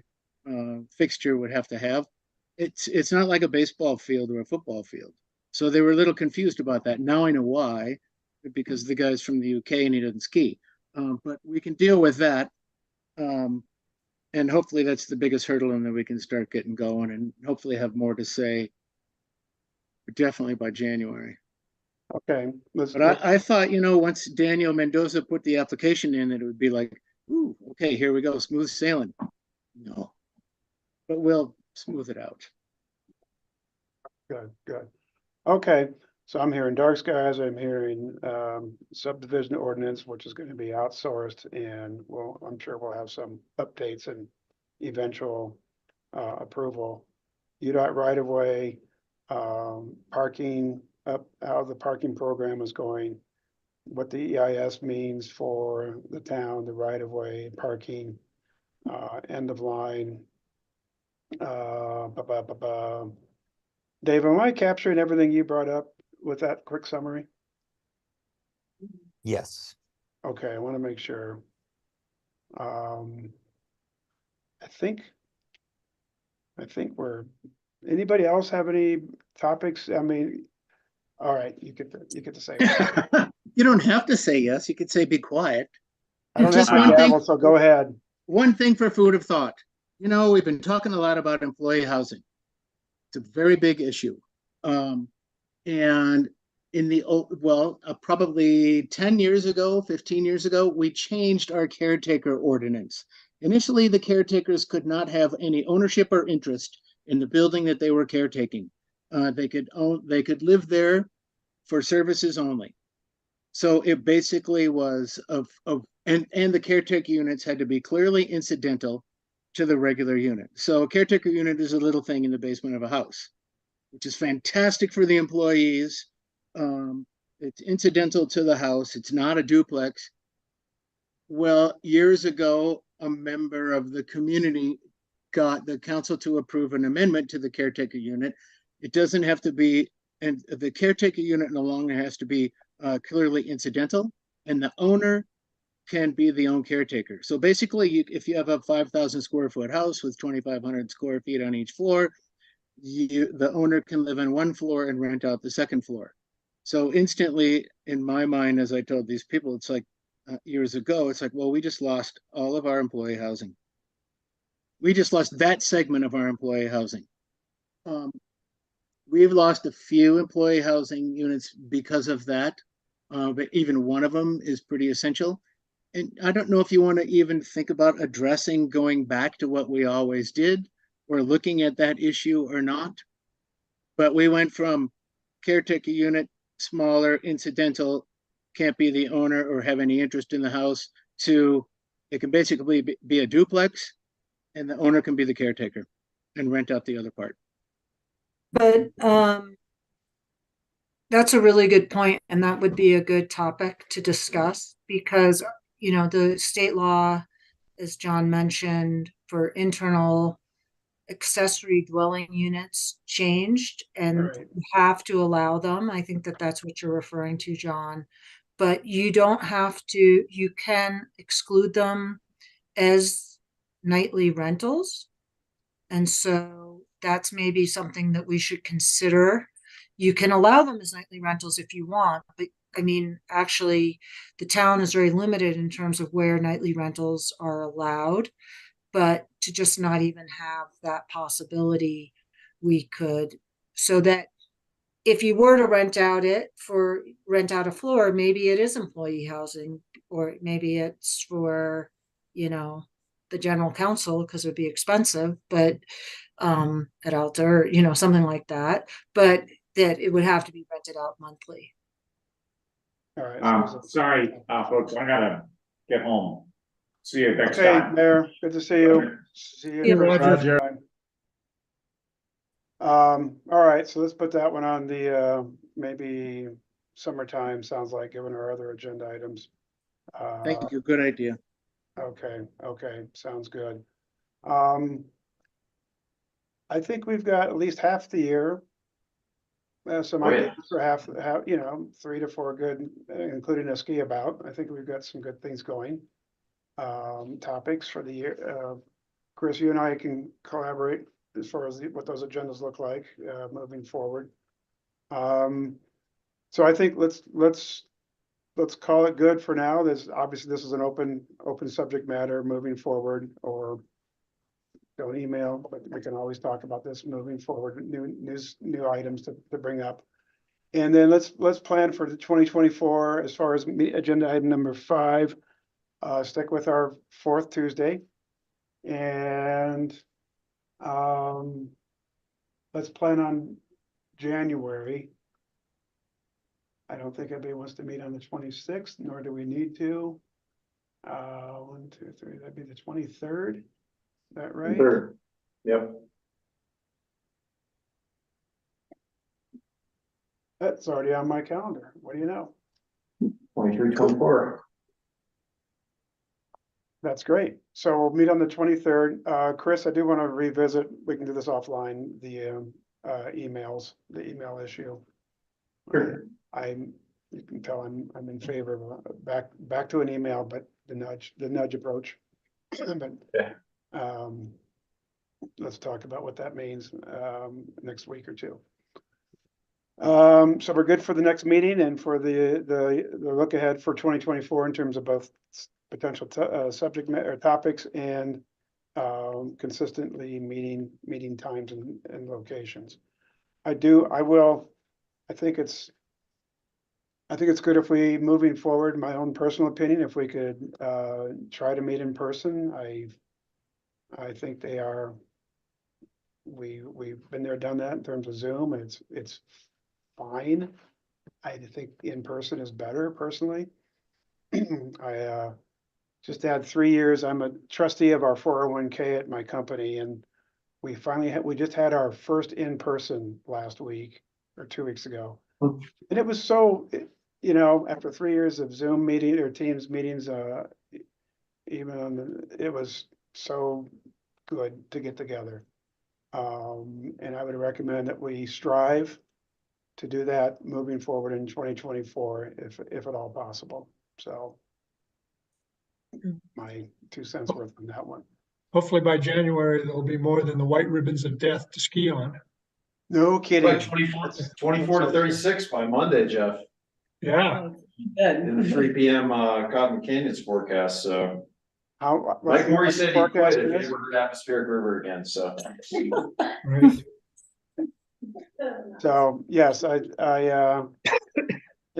Speaker 11: fixture would have to have. It's not like a baseball field or a football field. So they were a little confused about that. Now I know why, because the guy's from the UK and he doesn't ski. But we can deal with that. And hopefully that's the biggest hurdle, and then we can start getting going and hopefully have more to say definitely by January.
Speaker 4: Okay.
Speaker 11: But I thought, once Daniel Mendoza put the application in, that it would be like, ooh, okay, here we go, smooth sailing. No, but we'll smooth it out.
Speaker 4: Good. Okay, so I'm hearing dark skies, I'm hearing subdivision ordinance, which is going to be outsourced, and I'm sure we'll have some updates and eventual approval. UDOT right of way, parking, how the parking program is going, what the EIS means for the town, the right of way, parking, end of line. Dave, am I capturing everything you brought up with that quick summary?
Speaker 8: Yes.
Speaker 4: Okay, I want to make sure. I think anybody else have any topics? I mean, all right, you get to say it.
Speaker 11: You don't have to say yes. You could say be quiet.
Speaker 4: I don't
Speaker 11: Just
Speaker 4: have
Speaker 11: one
Speaker 4: to
Speaker 11: thing.
Speaker 4: gavel, so go ahead.
Speaker 11: One thing for food of thought. We've been talking a lot about employee housing. It's a very big issue. And probably 10 years ago, 15 years ago, we changed our caretaker ordinance. Initially, the caretakers could not have any ownership or interest in the building that they were caretaking. They could live there for services only. So it basically was and the caretaker units had to be clearly incidental to the regular unit. So a caretaker unit is a little thing in the basement of a house, which is fantastic for the employees. It's incidental to the house. It's not a duplex. Well, years ago, a member of the community got the council to approve an amendment to the caretaker unit. It doesn't have to be, and the caretaker unit no longer has to be clearly incidental, and the owner can be the own caretaker. So basically, if you have a 5,000 square foot house with 2,500 square feet on each floor, the owner can live on one floor and rent out the second floor. So instantly, in my mind, as I told these people, it's like years ago, it's like, well, we just lost all of our employee housing. We just lost that segment of our employee housing. We've lost a few employee housing units because of that, but even one of them is pretty essential. And I don't know if you want to even think about addressing going back to what we always did or looking at that issue or not. But we went from caretaker unit, smaller, incidental, can't be the owner or have any interest in the house, to it can basically be a duplex and the owner can be the caretaker and rent out the other part.
Speaker 6: But that's a really good point, and that would be a good topic to discuss because, you know, the state law, as John mentioned, for internal accessory dwelling units changed and
Speaker 4: Right.
Speaker 6: you have to allow them. I think that that's what you're referring to, John. But you don't have to, you can exclude them as nightly rentals. And so that's maybe something that we should consider. You can allow them as nightly rentals if you want, but I mean, actually, the town is very limited in terms of where nightly rentals are allowed. But to just not even have that possibility, we could, so that if you were to rent out a floor, maybe it is employee housing, or maybe it's for, you know, the general council, because it would be expensive, but at Alta, or, you know, something like that, but that it would have to be rented out monthly.
Speaker 4: All right.
Speaker 9: Sorry, folks, I gotta get home. See you next
Speaker 4: Okay,
Speaker 9: time.
Speaker 4: Mayor, good to see you. See you.
Speaker 6: Yeah,
Speaker 1: Roger.
Speaker 4: All right, so let's put that one on the, maybe summertime, sounds like, given our other agenda items.
Speaker 11: Thank you. Good idea.
Speaker 4: Okay, sounds good. I think we've got at least half the year. Some
Speaker 2: Oh, yeah.
Speaker 4: ideas for half, you know, 3 to 4 good, including a ski about. I think we've got some good things going. Topics for the year. Chris, you and I can collaborate as far as what those agendas look like, moving forward. So I think let's call it good for now. Obviously this is an open subject matter moving forward, or don't email, but we can always talk about this moving forward, new items to bring up. And then let's plan for the 2024 as far as agenda item number 5. Stick with our 4th Tuesday. And let's plan on January. I don't think anybody wants to meet on the 26th, nor do we need to. 1, 2, 3, that'd be the 23rd. Is that right?
Speaker 2: Third. Yep.
Speaker 4: That's already on my calendar. What do you know?
Speaker 2: 23, 24.
Speaker 4: That's great. So we'll meet on the 23rd. Chris, I do want to revisit, we can do this offline, the emails, the email issue.
Speaker 2: Sure.
Speaker 4: You can tell I'm in favor of back to an email, but the nudge approach. But
Speaker 2: Yeah.
Speaker 4: let's talk about what that means next week or two. So we're good for the next meeting and for the look ahead for 2024 in terms of both potential subject matter topics and consistently meeting times and locations. I think it's good if we, moving forward, my own personal opinion, if we could try to meet in person. I think we've been there, done that in terms of Zoom, and it's fine. I think in person is better personally. I just had 3 years. I'm a trustee of our 401k at my company, and we just had our first in-person last week or 2 weeks ago. And it was so, you know, after 3 years of Zoom meeting or Teams meetings, even, it was so good to get together. And I would recommend that we strive to do that moving forward in 2024, if at all possible. So my 2 cents worth on that one.
Speaker 1: Hopefully by January, there'll be more than the white ribbons of death to ski on.
Speaker 4: No kidding.
Speaker 7: Like 24 to 36 by Monday, Jeff,
Speaker 1: Yeah,
Speaker 7: in the 3 PM Cotton Canyons forecast, so.
Speaker 4: How?
Speaker 7: Mike Morey said he'd quit if
Speaker 4: is?
Speaker 7: they were at atmospheric river again, so.
Speaker 1: right.
Speaker 4: So, yes, and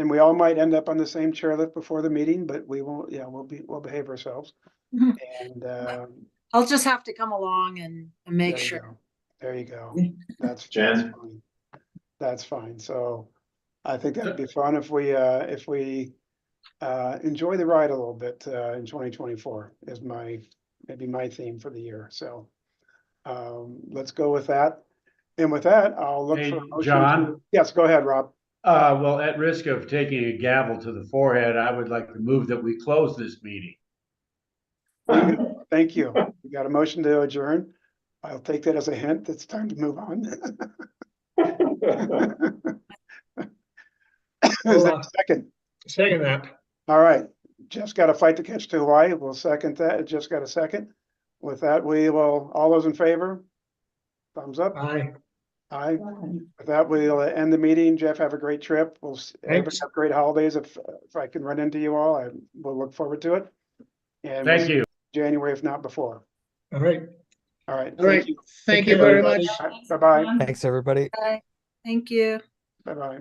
Speaker 4: we all might end up on the same chairlift before the meeting, but we won't, yeah, we'll behave ourselves. And,
Speaker 6: I'll just have to come along and make
Speaker 4: there you
Speaker 6: sure.
Speaker 4: go. There you go. That's
Speaker 7: Jen?
Speaker 4: fine. That's fine. So I think that'd be fun if we enjoy the ride a little bit, in 2024 is maybe my theme for the year. So, let's go with that. And with that, I'll look
Speaker 10: Hey,
Speaker 4: for a motion.
Speaker 10: John?
Speaker 4: Yes, go ahead, Rob.
Speaker 10: Well, at risk of taking a gavel to the forehead, I would like to move that we close this meeting.
Speaker 4: Thank you. We got a motion to adjourn. I'll take that as a hint. It's time to move on. Is that a second?
Speaker 1: Second that.
Speaker 4: All right. Jeff's got a fight to catch to Hawaii. We'll second that. Jeff's got a second. With that, we will, all those in favor? Thumbs up.
Speaker 1: Aye.
Speaker 4: Aye. With that, we'll end the meeting. Jeff, have a great trip. Everybody
Speaker 1: Thanks.
Speaker 4: have great holidays. If I can run into you all, I will look forward to it. And
Speaker 10: Thank you.
Speaker 4: January, if not before.
Speaker 1: All right.
Speaker 4: All right.
Speaker 11: All right,
Speaker 4: you.
Speaker 11: thank
Speaker 1: Take
Speaker 11: you
Speaker 1: care,
Speaker 11: very
Speaker 1: everybody.
Speaker 11: much.
Speaker 4: Bye-bye.
Speaker 8: Thanks, everybody.
Speaker 6: Bye. Thank you.
Speaker 4: Bye-bye.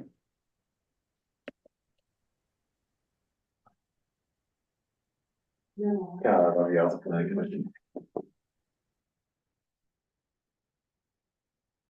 Speaker 7: God, I love you all. Thank you.